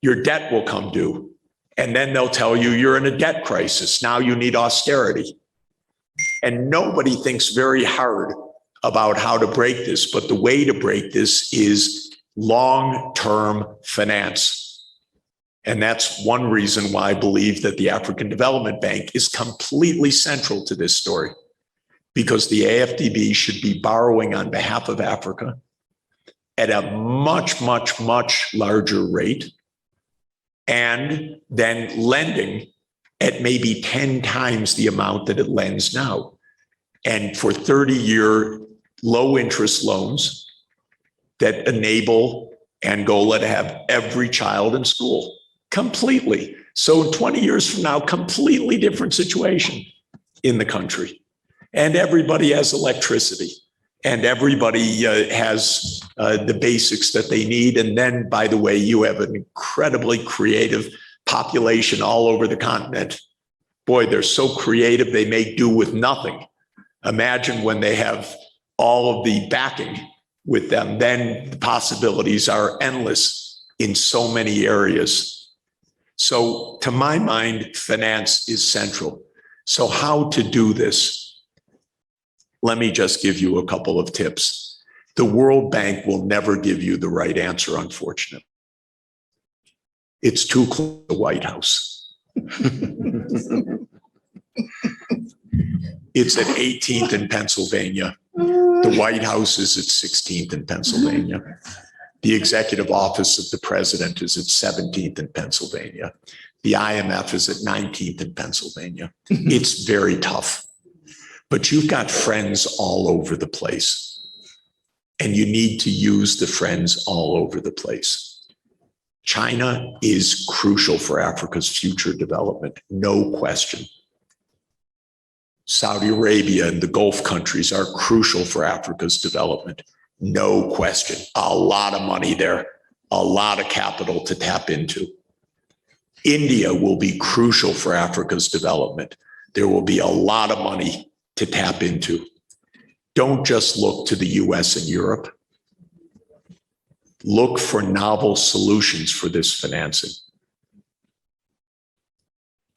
Your debt will come due. And then they'll tell you you're in a debt crisis. Now you need austerity. And nobody thinks very hard about how to break this. But the way to break this is long-term finance. And that's one reason why I believe that the African Development Bank is completely central to this story, because the AfDB should be borrowing on behalf of Africa at a much, much, much larger rate, and then lending at maybe 10 times the amount that it lends now. And for 30-year low interest loans that enable Angola to have every child in school completely. So 20 years from now, completely different situation in the country. And everybody has electricity. And everybody has the basics that they need. And then, by the way, you have an incredibly creative population all over the continent. Boy, they're so creative, they make do with nothing. Imagine when they have all of the backing with them, then the possibilities are endless in so many areas. So to my mind, finance is central. So how to do this? Let me just give you a couple of tips. The World Bank will never give you the right answer, unfortunately. It's too close to the White House. It's at 18th in Pennsylvania. The White House is at 16th in Pennsylvania. The executive office of the president is at 17th in Pennsylvania. The IMF is at 19th in Pennsylvania. It's very tough. But you've got friends all over the place. And you need to use the friends all over the place. China is crucial for Africa's future development, no question. Saudi Arabia and the Gulf countries are crucial for Africa's development, no question. A lot of money there, a lot of capital to tap into. India will be crucial for Africa's development. There will be a lot of money to tap into. Don't just look to the US and Europe. Look for novel solutions for this financing.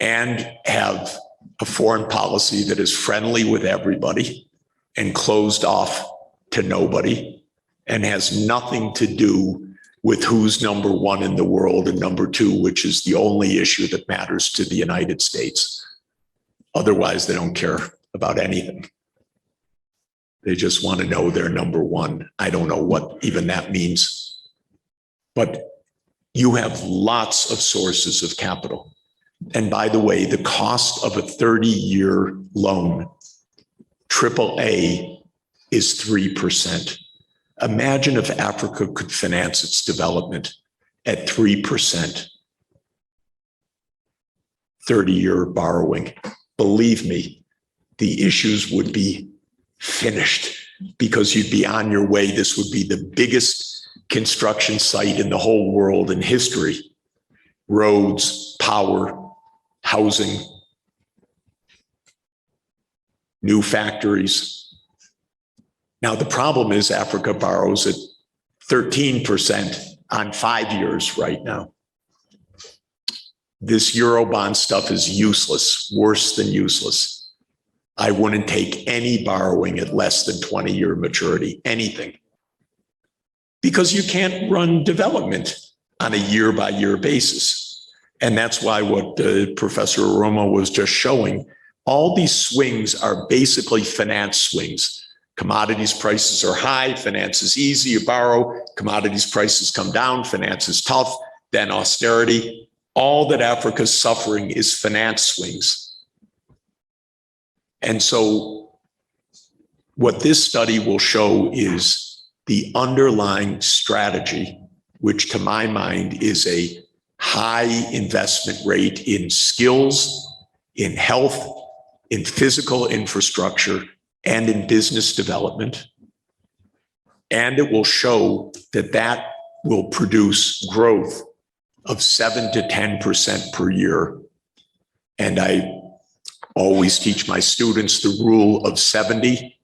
And have a foreign policy that is friendly with everybody and closed off to nobody and has nothing to do with who's number one in the world and number two, which is the only issue that matters to the United States. Otherwise, they don't care about anything. They just want to know they're number one. I don't know what even that means. But you have lots of sources of capital. And by the way, the cost of a 30-year loan, AAA, is 3%. Imagine if Africa could finance its development at 3%, 30-year borrowing. Believe me, the issues would be finished because you'd be on your way. This would be the biggest construction site in the whole world in history. Roads, power, housing, new factories. Now, the problem is Africa borrows at 13% on 5 years right now. This Eurobond stuff is useless, worse than useless. I wouldn't take any borrowing at less than 20-year maturity, anything. Because you can't run development on a year-by-year basis. And that's why what Professor Aroma was just showing, all these swings are basically finance swings. Commodities prices are high, finance is easy, you borrow. Commodities prices come down, finance is tough, then austerity. All that Africa's suffering is finance swings. And so what this study will show is the underlying strategy, which to my mind is a high investment rate in skills, in health, in physical infrastructure, and in business development. And it will show that that will produce growth of 7 to 10% per year. And I always teach my students the rule of 70,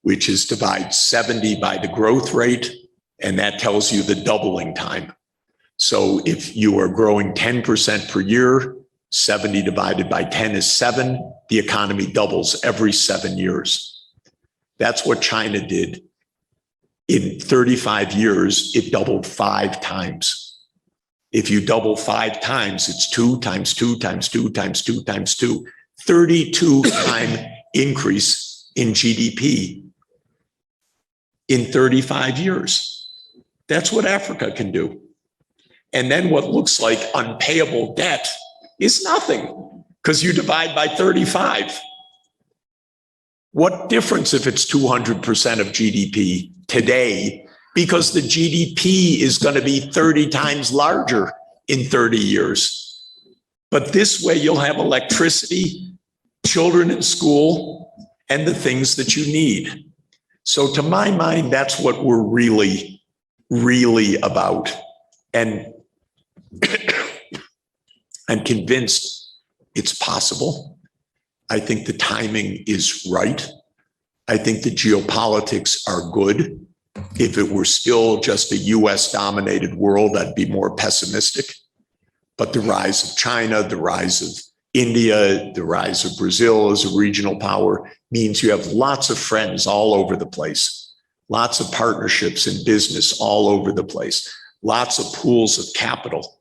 which is divide 70 by the growth rate, and that tells you the doubling time. So if you are growing 10% per year, 70 divided by 10 is 7. The economy doubles every 7 years. That's what China did. In 35 years, it doubled 5 times. If you double 5 times, it's 2 times 2 times 2 times 2 times 2, 32-time increase in GDP in 35 years. That's what Africa can do. And then what looks like unpayable debt is nothing because you divide by 35. What difference if it's 200% of GDP today? Because the GDP is going to be 30 times larger in 30 years. But this way you'll have electricity, children in school, and the things that you need. So to my mind, that's what we're really, really about. And I'm convinced it's possible. I think the timing is right. I think the geopolitics are good. If it were still just a US-dominated world, I'd be more pessimistic. But the rise of China, the rise of India, the rise of Brazil as a regional power means you have lots of friends all over the place lots of partnerships in business all over the place, lots of pools of capital.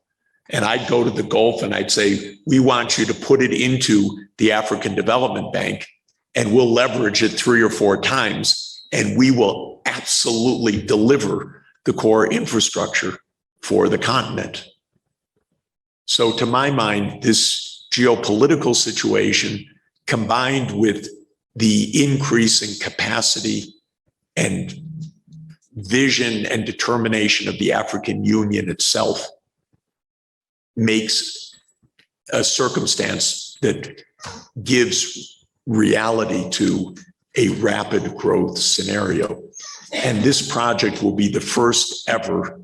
And I'd go to the Gulf and I'd say, we want you to put it into the African Development Bank and we'll leverage it 3 or 4 times and we will absolutely deliver the core infrastructure for the continent. So to my mind, this geopolitical situation combined with the increasing capacity and vision and determination of the African Union itself makes a circumstance that gives reality to a rapid growth scenario. And this project will be the first ever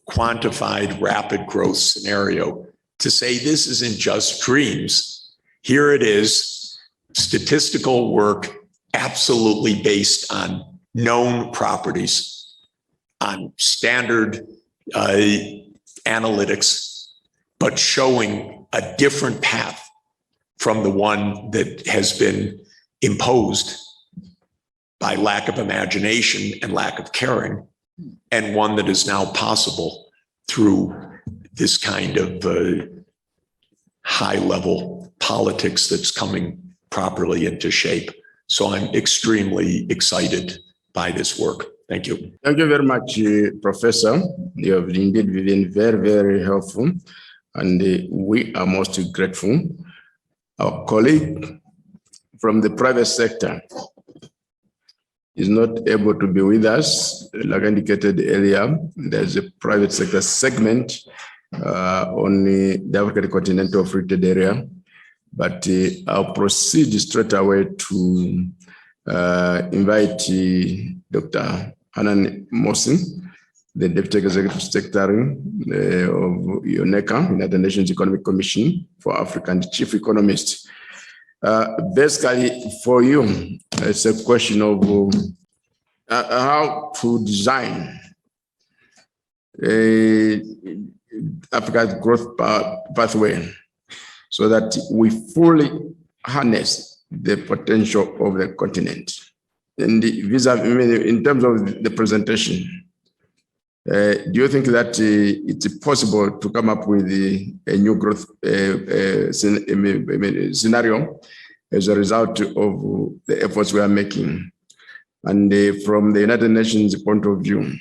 quantified rapid growth scenario to say this isn't just dreams. Here it is, statistical work absolutely based on known properties, on standard analytics, but showing a different path from the one that has been imposed by lack of imagination and lack of caring, and one that is now possible through this kind of high-level politics that's coming properly into shape. So I'm extremely excited by this work. Thank you. Thank you very much, Professor. You have indeed been very, very helpful, and we are most grateful. Our colleague from the private sector is not able to be with us. Like indicated earlier, there's a private sector segment on the African Continental Free Trade Area, but I'll proceed straight away to invite Dr. Hanan Mohsin, the Deputy Executive Secretary of UNECA, United Nations Economic Commission for Africa, and Chief Economist. Basically, for you, it's a question of how to design Africa's growth pathway so that we fully harness the potential of the continent. And in terms of the presentation, do you think that it's possible to come up with a new growth scenario as a result of the efforts we are making? And from the United Nations point of view,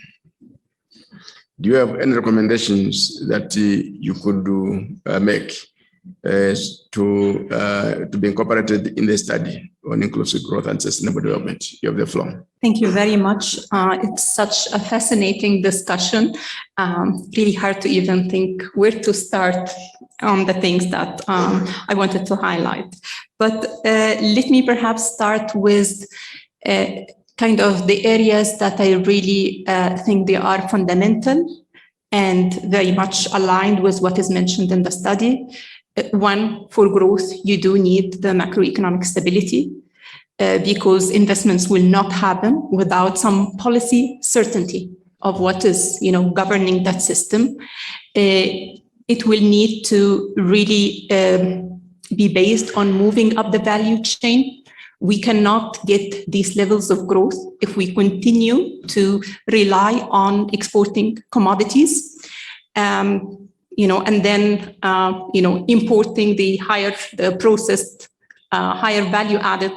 do you have any recommendations that you could make to be incorporated in the study on inclusive growth and sustainable development? You have the floor. Thank you very much. It's such a fascinating discussion. Really hard to even think where to start on the things that I wanted to highlight. But let me perhaps start with kind of the areas that I really think they are fundamental and very much aligned with what is mentioned in the study. One, for growth, you do need the macroeconomic stability because investments will not happen without some policy certainty of what is, governing that system. It will need to really be based on moving up the value chain. We cannot get these levels of growth if we continue to rely on exporting commodities. And then, importing the processed, higher value-added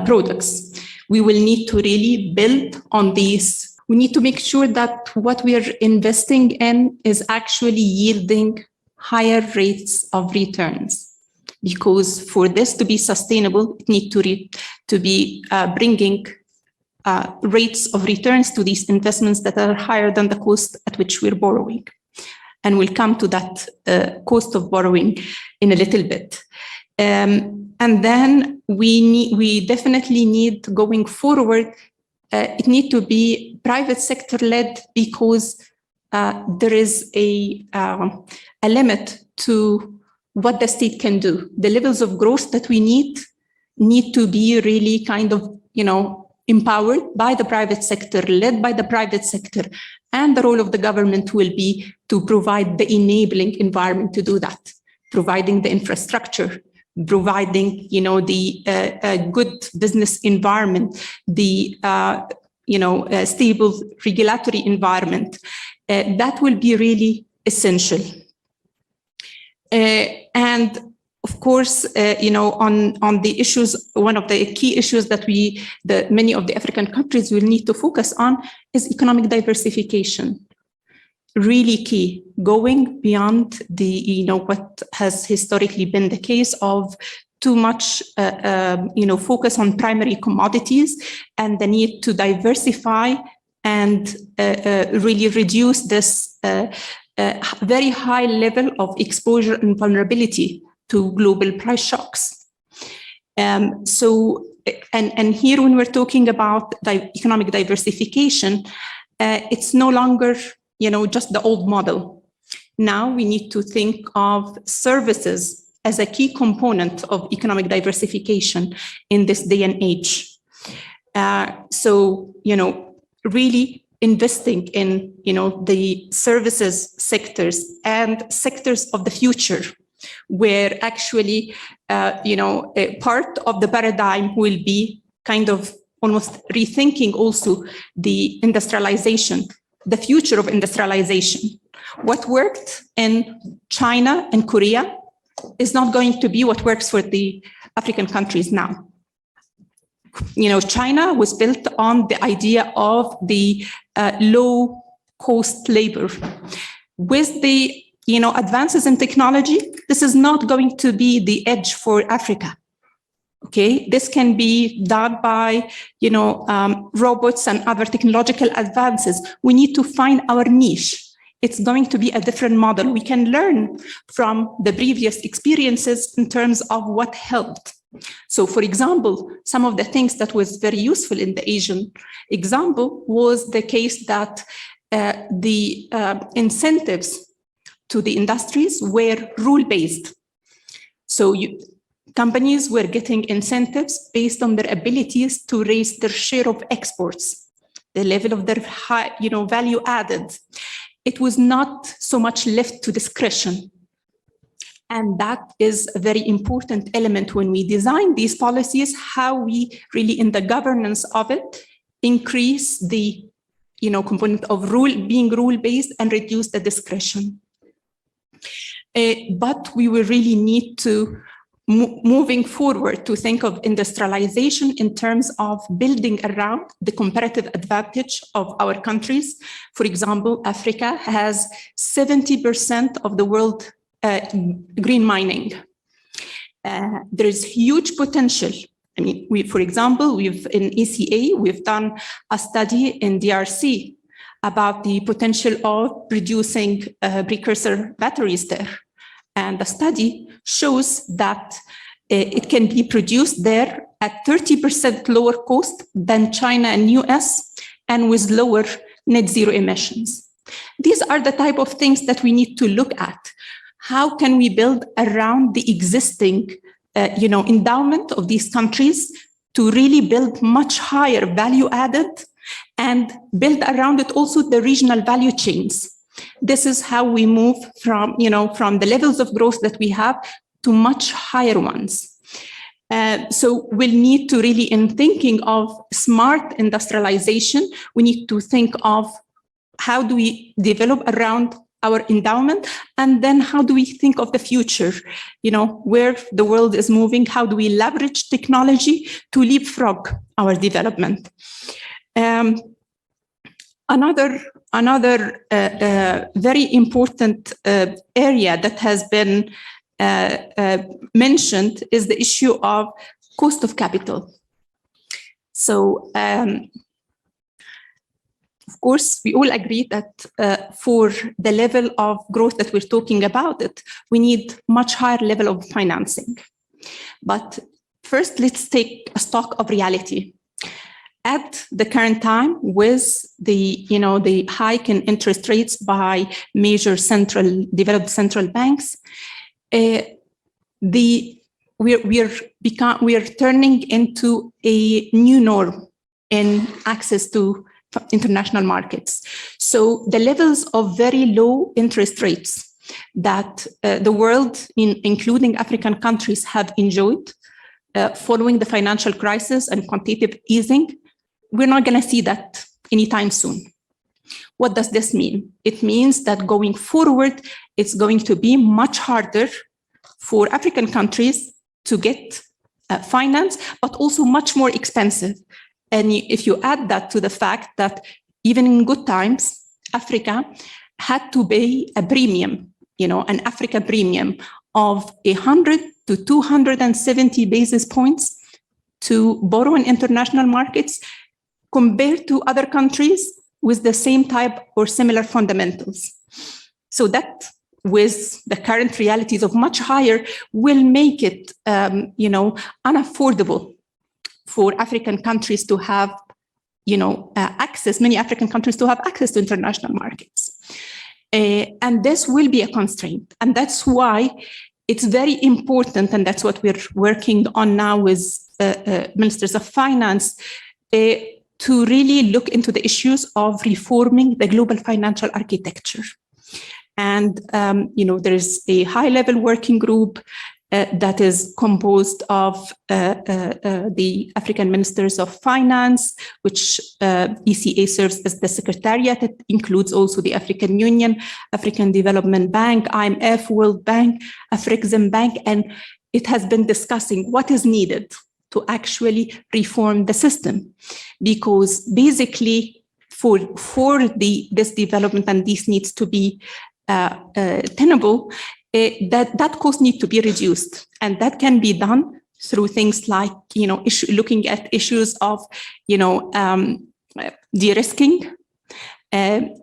products. We will need to really build on these. We need to make sure that what we are investing in is actually yielding higher rates of returns. Because for this to be sustainable, it needs to be bringing rates of returns to these investments that are higher than the cost at which we're borrowing. And we'll come to that cost of borrowing in a little bit. And then we definitely need, going forward, it needs to be private sector led because there is a limit to what the state can do. The levels of growth that we need to be really kind of, empowered by the private sector, led by the private sector. And the role of the government will be to provide the enabling environment to do that, providing the infrastructure, providing, the good business environment, the stable regulatory environment. That will be really essential. And of course, on the issues, one of the key issues that many of the African countries will need to focus on is economic diversification. Really key, going beyond the, what has historically been the case of too much, focus on primary commodities, and the need to diversify and really reduce this very high level of exposure and vulnerability to global price shocks. And here, when we're talking about economic diversification, it's no longer, just the old model. Now we need to think of services as a key component of economic diversification in this day and age. Really investing in, the services sectors and sectors of the future, where actually, a part of the paradigm will be kind of almost rethinking also the industrialization, the future of industrialization. What worked in China and Korea is not going to be what works for the African countries now. China was built on the idea of the low-cost labor. With the advances in technology, this is not going to be the edge for Africa. Okay, this can be done by robots and other technological advances. We need to find our niche. It's going to be a different model. We can learn from the previous experiences in terms of what helped. So, for example, some of the things that was very useful in the Asian example was the case that the incentives to the industries were rule-based. So companies were getting incentives based on their abilities to raise their share of exports, the level of their high, value added. It was not so much left to discretion. And that is a very important element when we design these policies, how we really, in the governance of it, increase the component of being rule-based and reduce the discretion. But we will really need to, moving forward, to think of industrialization in terms of building around the comparative advantage of our countries. For example, Africa has 70% of the world green mining. There is huge potential. I mean, for example, in ECA, we've done a study in DRC about the potential of producing precursor batteries there. And the study shows that it can be produced there at 30% lower cost than China and US, and with lower net zero emissions. These are the type of things that we need to look at. How can we build around the existing endowment of these countries to really build much higher value added, and build around it also the regional value chains? This is how we move from the levels of growth that we have to much higher ones. So we'll need to really, in thinking of smart industrialization, we need to think of how do we develop around our endowment, and then how do we think of the future, where the world is moving, how do we leverage technology to leapfrog our development. Another very important area that has been mentioned is the issue of cost of capital. So, of course, we all agree that for the level of growth that we're talking about we need much higher level of financing. But first, let's take a stock of reality. At the current time, with the hike in interest rates by major developed central banks, we are turning into a new norm in access to international markets. So the levels of very low interest rates that the world, including African countries, have enjoyed following the financial crisis and quantitative easing, we're not going to see that anytime soon. What does this mean? It means that going forward, it's going to be much harder for African countries to get finance, but also much more expensive. And if you add that to the fact that even in good times, Africa had to pay a premium, an Africa premium of 100 to 270 basis points to borrow in international markets compared to other countries with the same type or similar fundamentals. So that, with the current realities of much higher, will make it, unaffordable for African countries to have, access, many African countries to have access to international markets. And this will be a constraint. And that's why it's very important, and that's what we're working on now with ministers of finance, to really look into the issues of reforming the global financial architecture. And, there is a high-level working group that is composed of the African Ministers of Finance, which ECA serves as the secretariat. It includes also the African Union, African Development Bank, IMF, World Bank, Afrexim Bank, and it has been discussing what is needed to actually reform the system. Because basically, for this development and this needs to be tenable, that cost needs to be reduced, and that can be done through things like looking at issues of de-risking,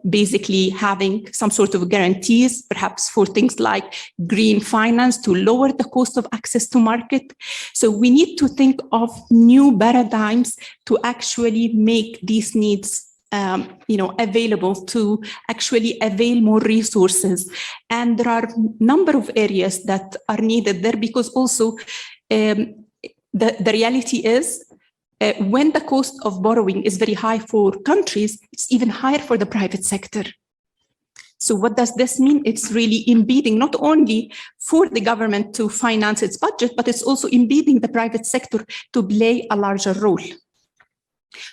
basically having some sort of guarantees, perhaps for things like green finance to lower the cost of access to market. So we need to think of new paradigms to actually make these needs available, to actually avail more resources. And there are a number of areas that are needed there, because also the reality is when the cost of borrowing is very high for countries, it's even higher for the private sector. So what does this mean? It's really impeding not only for the government to finance its budget, but it's also impeding the private sector to play a larger role.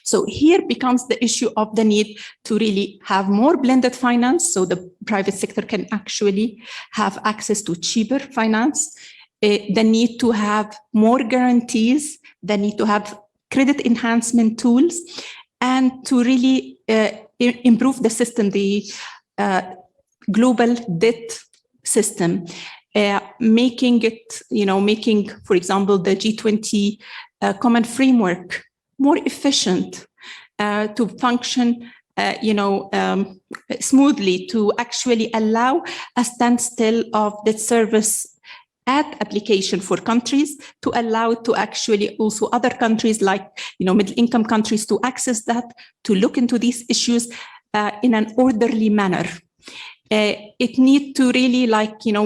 So here becomes the issue of the need to really have more blended finance, so the private sector can actually have access to cheaper finance, the need to have more guarantees, the need to have credit enhancement tools, and to really improve the system, the global debt system, making it, making, for example, the G20 common framework more efficient, to function, smoothly, to actually allow a standstill of debt service at application for countries, to allow to actually also other countries like, middle-income countries to access that, to look into these issues in an orderly manner. It needs to really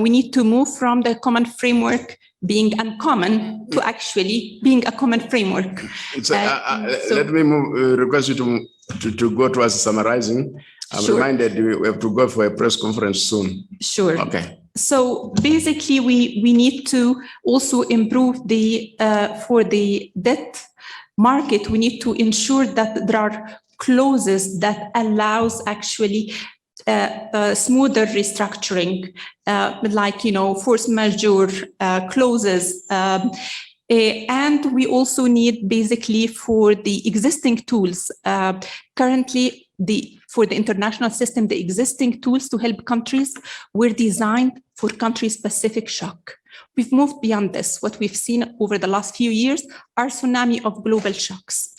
we need to move from the common framework being uncommon to actually being a common framework. Let me request you to go towards summarizing. I'm Sure. reminded we have to go for a press conference soon. Sure. Okay. So basically, we need to also improve for the debt market, we need to ensure that there are clauses that allows actually smoother restructuring, force majeure clauses. And we also need basically for the existing tools, currently for the international system, the existing tools to help countries were designed for country-specific shock. We've moved beyond this. What we've seen over the last few years are tsunami of global shocks.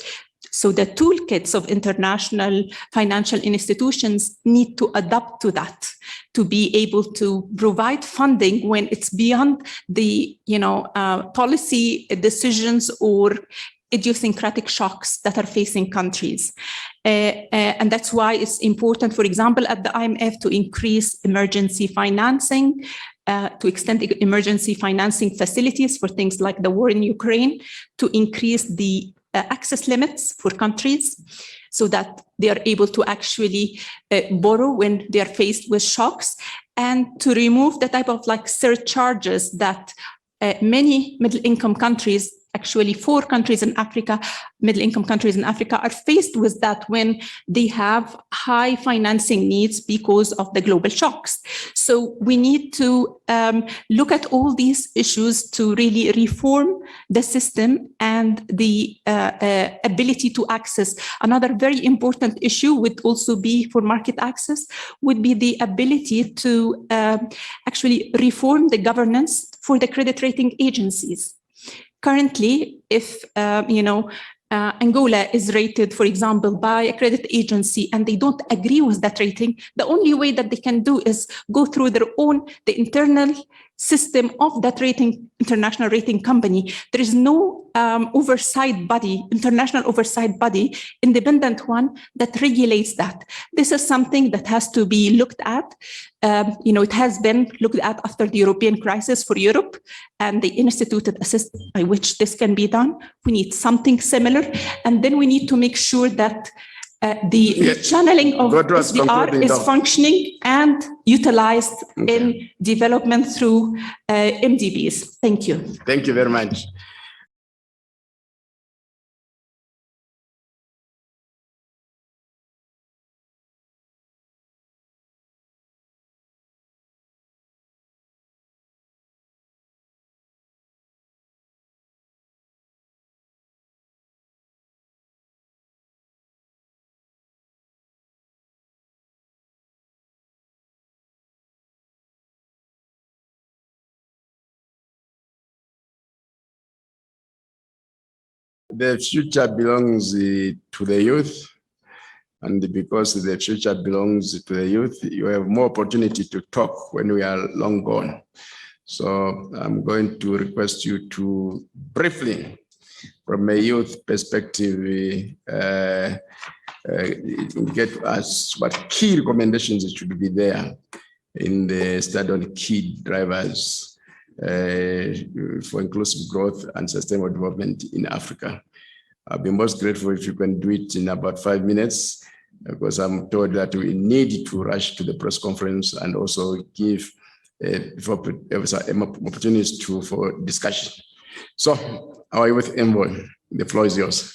So the toolkits of international financial institutions need to adapt to that, to be able to provide funding when it's beyond the policy decisions or idiosyncratic shocks that are facing countries. And that's why it's important, for example, at the IMF to increase emergency financing, to extend emergency financing facilities for things like the war in Ukraine, to increase the access limits for countries so that they are able to actually borrow when they are faced with shocks, and to remove the type of surcharges that many middle-income countries actually 4 countries in Africa, middle-income countries in Africa, are faced with that when they have high financing needs because of the global shocks. So we need to look at all these issues to really reform the system and the ability to access. Another very important issue would also be for market access, would be the ability to actually reform the governance for the credit rating agencies. Currently, if Angola is rated, for example, by a credit agency and they don't agree with that rating, the only way that they can do is go through the internal system of that international rating company. There is no oversight body, international oversight body, independent one that regulates that. This is something that has to be looked at. It has been looked at after the European crisis for Europe, and they instituted a system by which this can be done. We need something similar, and then we need to make sure that the channeling of SDR is functioning and utilized in development through MDBs. Thank you. Thank you very much. The future belongs to the youth, and because the future belongs to the youth, you have more opportunity to talk when we are long gone. So I'm going to request you to briefly, from a youth perspective, get us what key recommendations should be there in the study on key drivers for inclusive growth and sustainable development in Africa. I'll be most grateful if you can do it in about 5 minutes, because I'm told that we need to rush to the press conference and also give opportunities for discussion. So, our youth envoy, the floor is yours.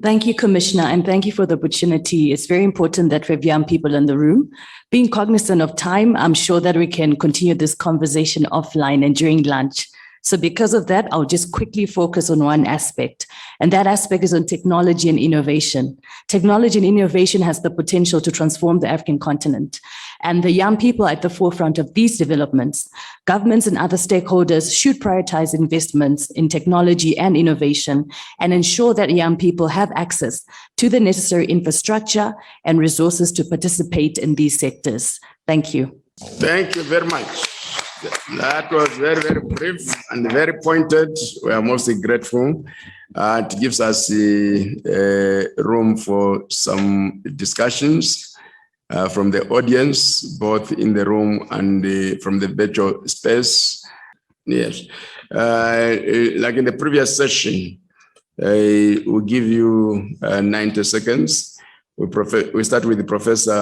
Thank you, Commissioner, and thank you for the opportunity. It's very important that we have young people in the room. Being cognizant of time, I'm sure that we can continue this conversation offline and during lunch. So because of that, I'll just quickly focus on one aspect, and that aspect is on technology and innovation. Technology and innovation has the potential to transform the African continent, and the young people at the forefront of these developments. Governments and other stakeholders should prioritize investments in technology and innovation and ensure that young people have access to the necessary infrastructure and resources to participate in these sectors. Thank you. Thank you very much. That was very, very brief and very pointed. We are mostly grateful. It gives us room for some discussions from the audience, both in the room and from the virtual space. Yes. Like in the previous session, we'll give you 90 seconds. We start with Professor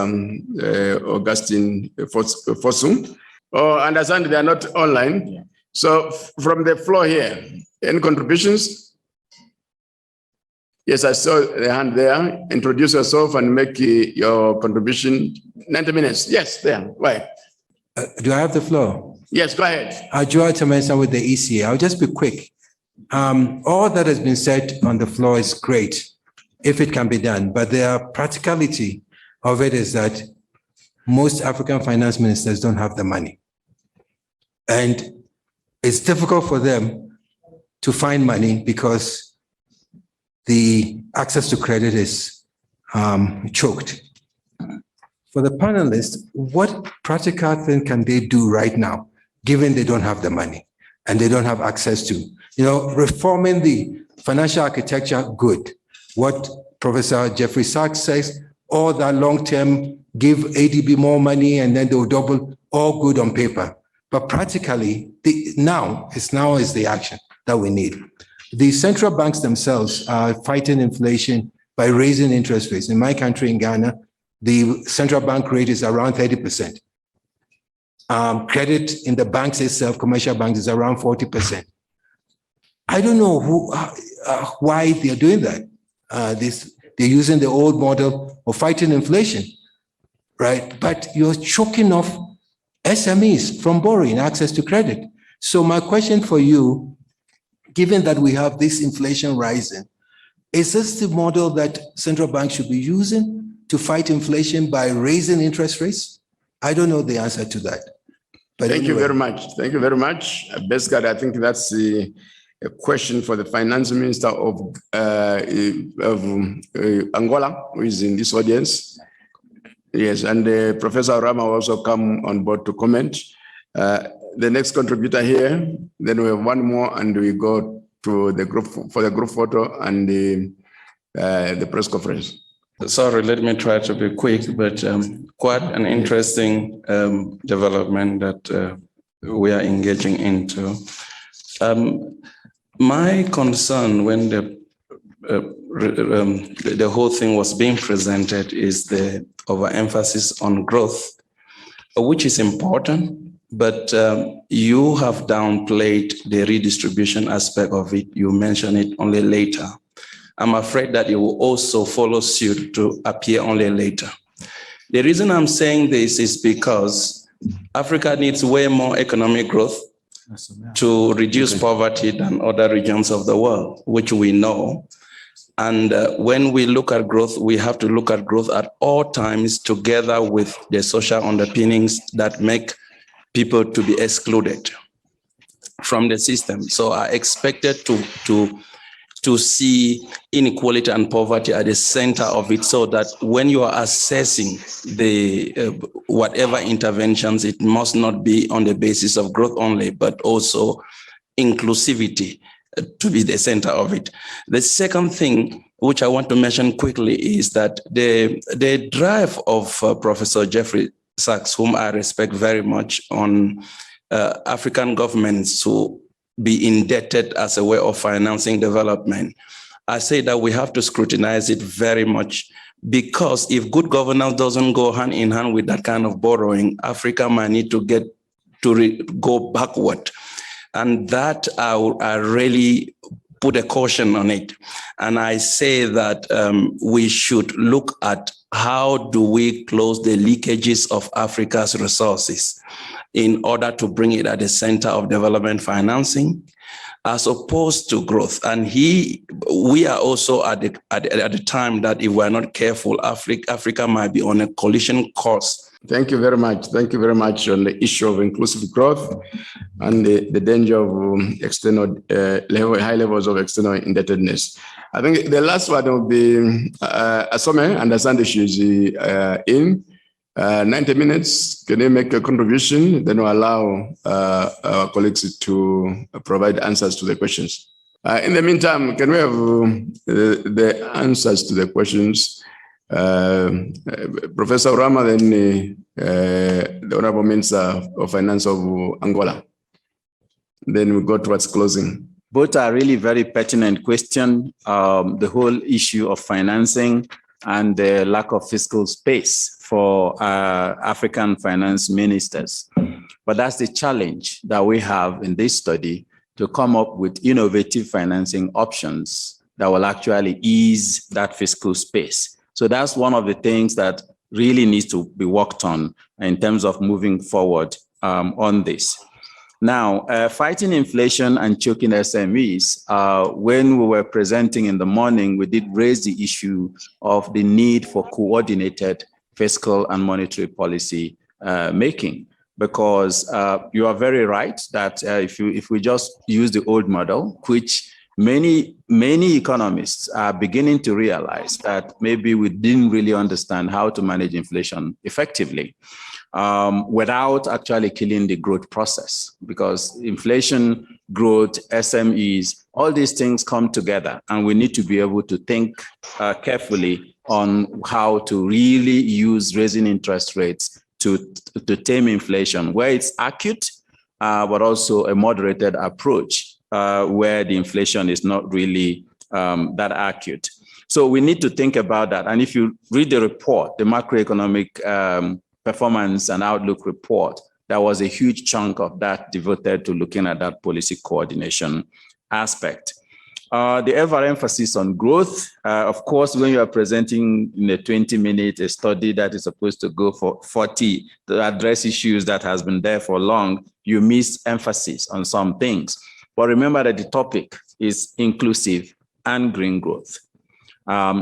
Augustine Fossum. Oh, understand they are not online. Yeah. So from the floor here, any contributions? Yes, I saw the hand there. Introduce yourself and make your contribution. 90 minutes. Yes, there. Right. Do I have the floor? Yes, go ahead. Joel Temesa with the ECA. I'll just be quick. All that has been said on the floor is great, if it can be done. But the practicality of it is that most African finance ministers don't have the money. And it's difficult for them to find money because the access to credit is choked. For the panelists, what practical thing can they do right now, given they don't have the money and they don't have access to? Reforming the financial architecture, good. What Professor Jeffrey Sachs says, all that long-term, give ADB more money and then they'll double, all good on paper. But practically, now is the action that we need. The central banks themselves are fighting inflation by raising interest rates. In my country, in Ghana, the central bank rate is around 30%. Credit in the banks itself, commercial banks, is around 40%. I don't know why they're doing that. They're using the old model of fighting inflation, right? But you're choking off SMEs from borrowing access to credit. So my question for you, given that we have this inflation rising, is this the model that central banks should be using to fight inflation by raising interest rates? I don't know the answer to that. But Thank you anyway. very much. Thank you very much. Basically, I think that's a question for the finance minister of Angola, who is in this audience. Yes, and Professor Rama will also come on board to comment. The next contributor here, then we have one more, and we go to the group for the group photo and the press conference. Sorry, let me try to be quick, but quite an interesting development that we are engaging into. My concern when the whole thing was being presented is the overemphasis on growth, which is important, but you have downplayed the redistribution aspect of it. You mentioned it only later. I'm afraid that it will also follow suit to appear only later. The reason I'm saying this is because Africa needs way more economic growth to reduce poverty than other regions of the world, which we know. And when we look at growth, we have to look at growth at all times together with the social underpinnings that make people to be excluded from the system. So I expected to see inequality and poverty at the center of it, so that when you are assessing the whatever interventions, it must not be on the basis of growth only, but also inclusivity to be the center of it. The second thing which I want to mention quickly is that the drive of Professor Jeffrey Sachs, whom I respect very much, on African governments to be indebted as a way of financing development. I say that we have to scrutinize it very much, because if good governance doesn't go hand in hand with that kind of borrowing, Africa might need to go backward. And that I really put a caution on it. And I say that we should look at how do we close the leakages of Africa's resources in order to bring it at the center of development financing, as opposed to growth. And we are also at the time that if we're not careful, Africa might be on a collision course. Thank you very much. Thank you very much on the issue of inclusive growth and the danger of external high levels of external indebtedness. I think the last one will be Asome, understand she is in 90 minutes. Can you make a contribution? Then we'll allow our colleagues to provide answers to the questions. In the meantime, can we have the answers to the questions? Professor Rama, then the Honorable Minister of Finance of Angola. Then we go towards closing. Both are really very pertinent questions. The whole issue of financing and the lack of fiscal space for African finance ministers. But that's the challenge that we have in this study, to come up with innovative financing options that will actually ease that fiscal space. So that's one of the things that really needs to be worked on in terms of moving forward on this. Now, fighting inflation and choking SMEs, when we were presenting in the morning, we did raise the issue of the need for coordinated fiscal and monetary policy making, because you are very right that if we just use the old model, which many economists are beginning to realize that maybe we didn't really understand how to manage inflation effectively without actually killing the growth process, because inflation, growth, SMEs, all these things come together, and we need to be able to think carefully on how to really use raising interest rates to tame inflation, where it's acute, but also a moderated approach where the inflation is not really that acute. So we need to think about that. And if you read the report, the macroeconomic performance and outlook report, there was a huge chunk of that devoted to looking at that policy coordination aspect. The overemphasis on growth, of course, when you are presenting in a 20-minute study that is supposed to go for 40 to address issues that has been there for long, you miss emphasis on some things. But remember that the topic is inclusive and green growth.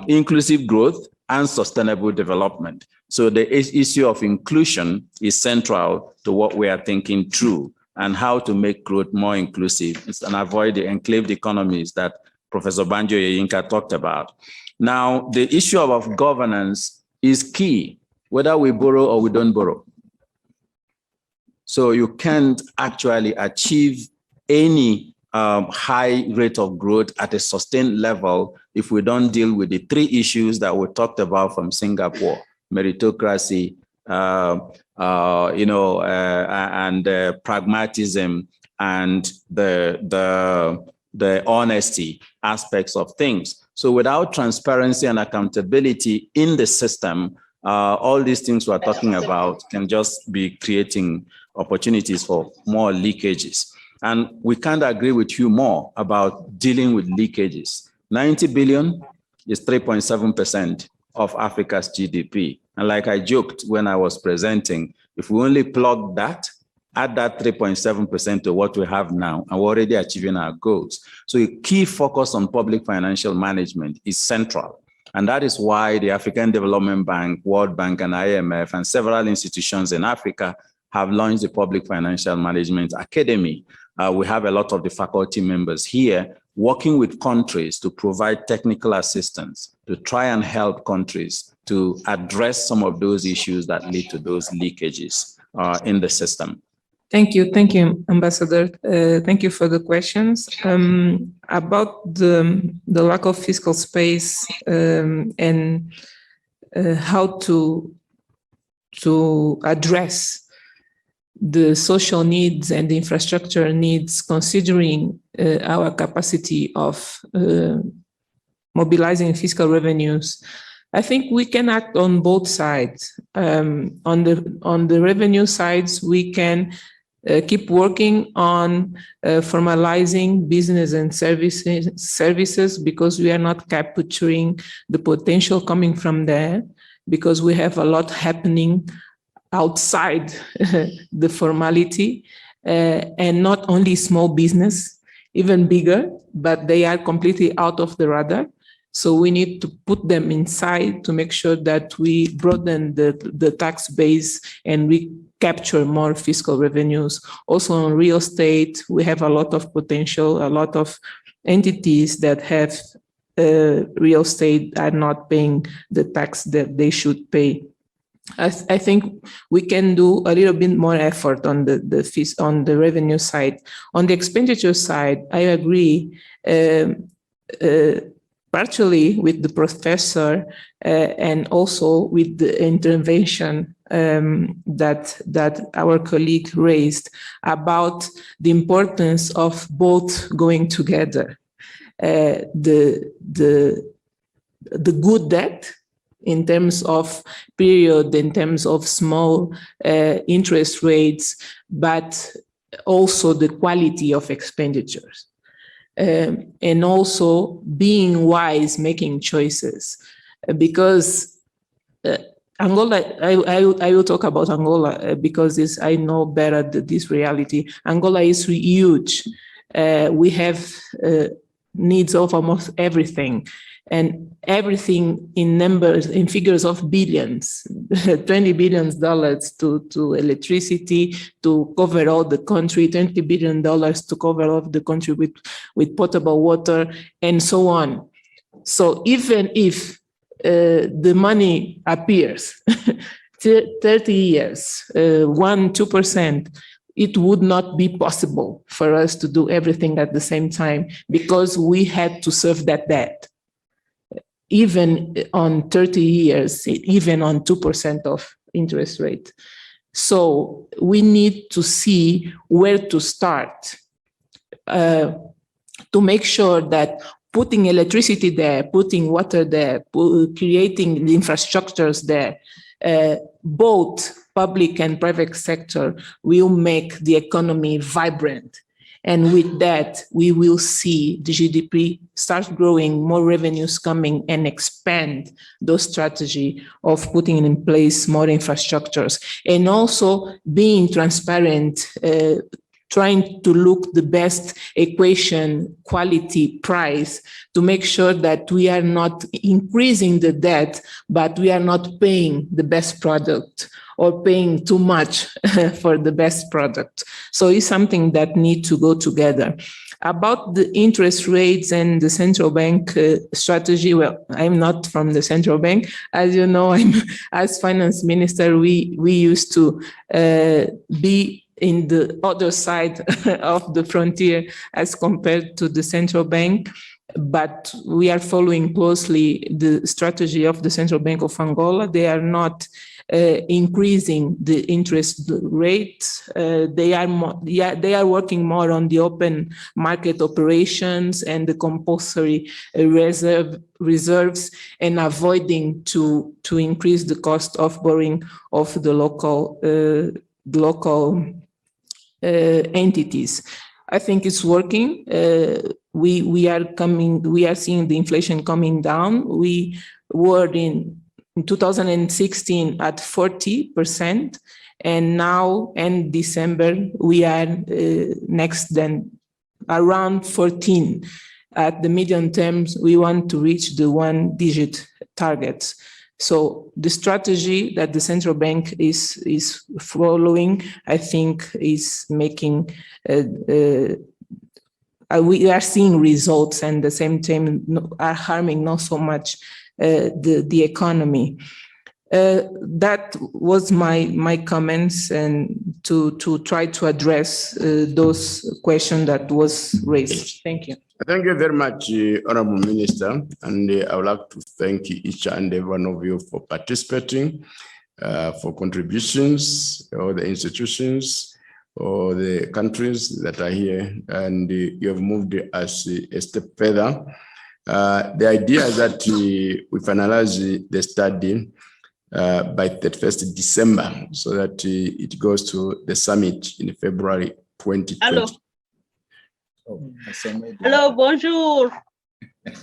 Inclusive growth and sustainable development. So the issue of inclusion is central to what we are thinking through and how to make growth more inclusive and avoid the enclaved economies that Professor Banjo Yinka talked about. Now, the issue of governance is key, whether we borrow or we don't borrow. So you can't actually achieve any high rate of growth at a sustained level if we don't deal with the three issues that we talked about from Singapore: meritocracy, and pragmatism, and the honesty aspects of things. So without transparency and accountability in the system, all these things we're talking about can just be creating opportunities for more leakages. And we can't agree with you more about dealing with leakages. 90 billion is 3.7% of Africa's GDP. And like I joked when I was presenting, if we only plug that, add that 3.7% to what we have now, and we're already achieving our goals. So a key focus on public financial management is central. And that is why the African Development Bank, World Bank, and IMF, and several institutions in Africa have launched the Public Financial Management Academy. We have a lot of the faculty members here working with countries to provide technical assistance to try and help countries to address some of those issues that lead to those leakages in the system. Thank you, Ambassador. Thank you for the questions. About the lack of fiscal space and how to address the social needs and the infrastructure needs, considering our capacity of mobilizing fiscal revenues, I think we can act on both sides. On the revenue sides, we can keep working on formalizing business and services because we are not capturing the potential coming from there, because we have a lot happening outside the formality, and not only small business, even bigger, but they are completely out of the radar. So we need to put them inside to make sure that we broaden the tax base and we capture more fiscal revenues. Also on real estate, we have a lot of potential, a lot of entities that have real estate are not paying the tax that they should pay. I think we can do a little bit more effort on the revenue side. On the expenditure side, I agree partially with the professor and also with the intervention that our colleague raised about the importance of both going together. The good debt in terms of period, in terms of small interest rates, but also the quality of expenditures. And also being wise, making choices. Because Angola, I will talk about Angola because I know better this reality. Angola is huge. We have needs of almost everything. And everything in numbers, in figures of billions, $20 billion to electricity, to cover all the country, $20 billion to cover all the country with potable water, and so on. So even if the money appears 30 years, 1-2%, it would not be possible for us to do everything at the same time because we had to serve that debt. Even on 30 years, even on 2% of interest rate. So we need to see where to start to make sure that putting electricity there, putting water there, creating the infrastructures there, both public and private sector will make the economy vibrant. And with that, we will see the GDP start growing, more revenues coming, and expand those strategy of putting in place more infrastructures, and also being transparent, trying to look the best equation, quality, price, to make sure that we are not increasing the debt, but we are not paying the best product or paying too much for the best product. So it's something that needs to go together. About the interest rates and the central bank strategy, well, I'm not from the central bank. As you know, as finance minister, we used to be in the other side of the frontier as compared to the central bank. But we are following closely the strategy of the Central Bank of Angola. They are not increasing the interest rate. They are working more on the open market operations and the compulsory reserves, and avoiding to increase the cost of borrowing of the local entities. I think it's working. We are seeing the inflation coming down. We were in 2016 at 40%, and now in December we are next then around 14. At the medium terms, we want to reach the one-digit targets. So the strategy that the central bank is following, I think, is making. We are seeing results, and at the same time are harming not so much the economy. That was my comments, and to try to address those questions that was raised. Thank you. Thank you very much, Honorable Minister, and I would like to thank each and every one of you for participating, for contributions, all the institutions, or the countries that are here, and you have moved us a step further. The idea is that we finalize the study by 31st December, so that it goes to the summit in February 2020. Hello. Hello, bonjour.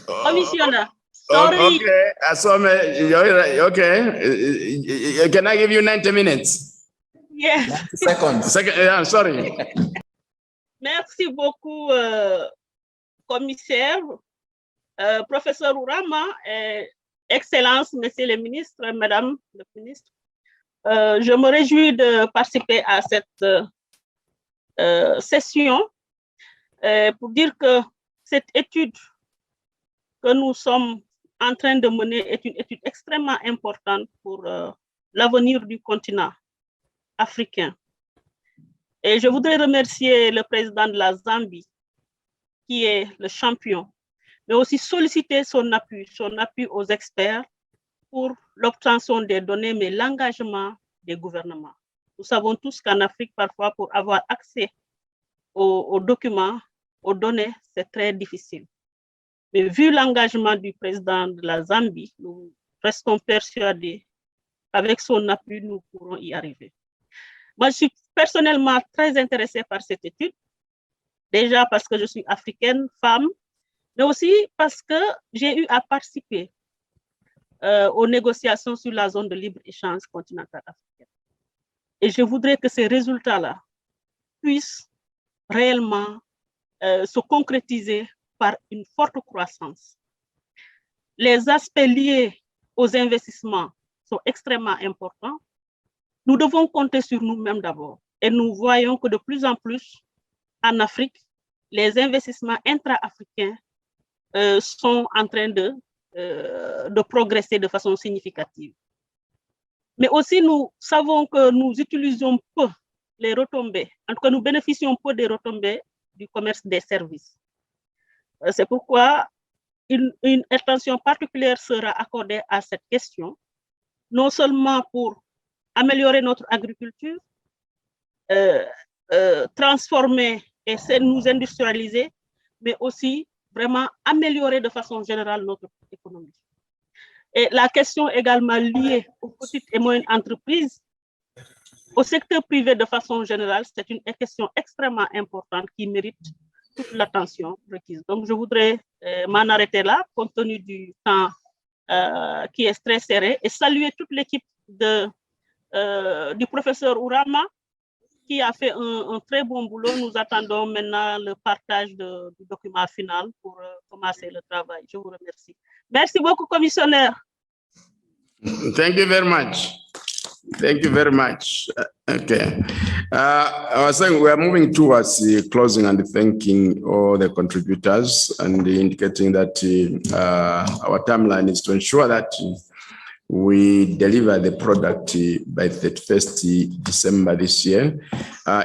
Commissioner. Sorry. Okay, okay. Can I give you 90 minutes? Yes. Seconds. I'm sorry. Merci beaucoup, commissaire, professeur Ourama, Excellence, Monsieur le Ministre, Madame le Ministre. Je me réjouis de participer à cette session pour dire que cette étude que nous sommes en train de mener est une étude extrêmement importante pour l'avenir du continent africain. Et je voudrais remercier le président de la Zambie, qui est le champion, mais aussi solliciter son appui aux experts pour l'obtention des données, mais l'engagement des gouvernements. Nous savons tous qu'en Afrique, parfois, pour avoir accès aux documents, aux données, c'est très difficile. Mais vu l'engagement du président de la Zambie, nous restons persuadés qu'avec son appui, nous pourrons y arriver. Moi, je suis personnellement très intéressée par cette étude, déjà parce que je suis africaine, femme, mais aussi parce que j'ai eu à participer aux négociations sur la zone de libre-échange continentale africaine. Et je voudrais que ces résultats-là puissent réellement se concrétiser par une forte croissance. Les aspects liés aux investissements sont extrêmement importants. Nous devons compter sur nous-mêmes d'abord. Et nous voyons que de plus en plus, en Afrique, les investissements intra-africains sont en train de progresser de façon significative. Mais aussi, nous savons que nous utilisons peu les retombées, en tout cas, nous bénéficions peu des retombées du commerce des services. C'est pourquoi une attention particulière sera accordée à cette question, non seulement pour améliorer notre agriculture, transformer et nous industrialiser, mais aussi vraiment améliorer de façon générale notre économie. Et la question également liée aux petites et moyennes entreprises, au secteur privé de façon générale, c'est une question extrêmement importante qui mérite toute l'attention requise. Donc, je voudrais m'en arrêter là, compte tenu du temps qui est très serré, et saluer toute l'équipe du professeur Ourama, qui a fait un très bon boulot. Nous attendons maintenant le partage du document final pour commencer le travail. Je vous remercie. Merci beaucoup, commissionnaire. Thank you very much. Thank you very much. Okay. I was saying we are moving towards the closing and thanking all the contributors and indicating that our timeline is to ensure that we deliver the product by 31st December this year.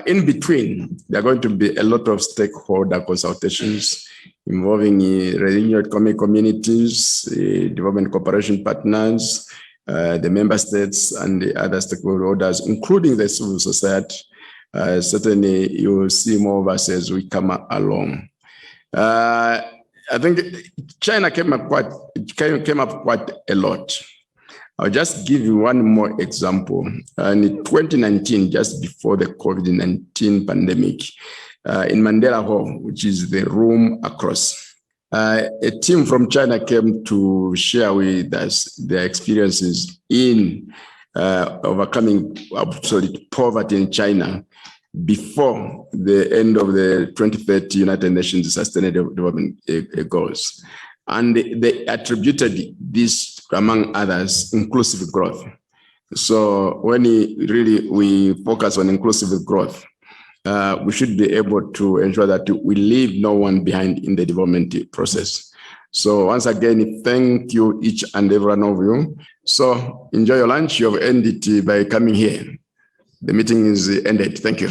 In between, there are going to be a lot of stakeholder consultations involving regional economic communities, development cooperation partners, the member states and the other stakeholders, including the civil society. Certainly, you will see more of us as we come along. I think China came up quite a lot. I'll just give you one more example. In 2019, just before the COVID-19 pandemic, in Mandela Hall, which is the room across, a team from China came to share with us their experiences in overcoming absolute poverty in China before the end of the 2030 United Nations Sustainable Development Goals. And they attributed this, among others, inclusive growth. So when we focus on inclusive growth, we should be able to ensure that we leave no one behind in the development process. So once again, thank you each and every one of you. So enjoy your lunch. You have ended it by coming here. The meeting is ended. Thank you.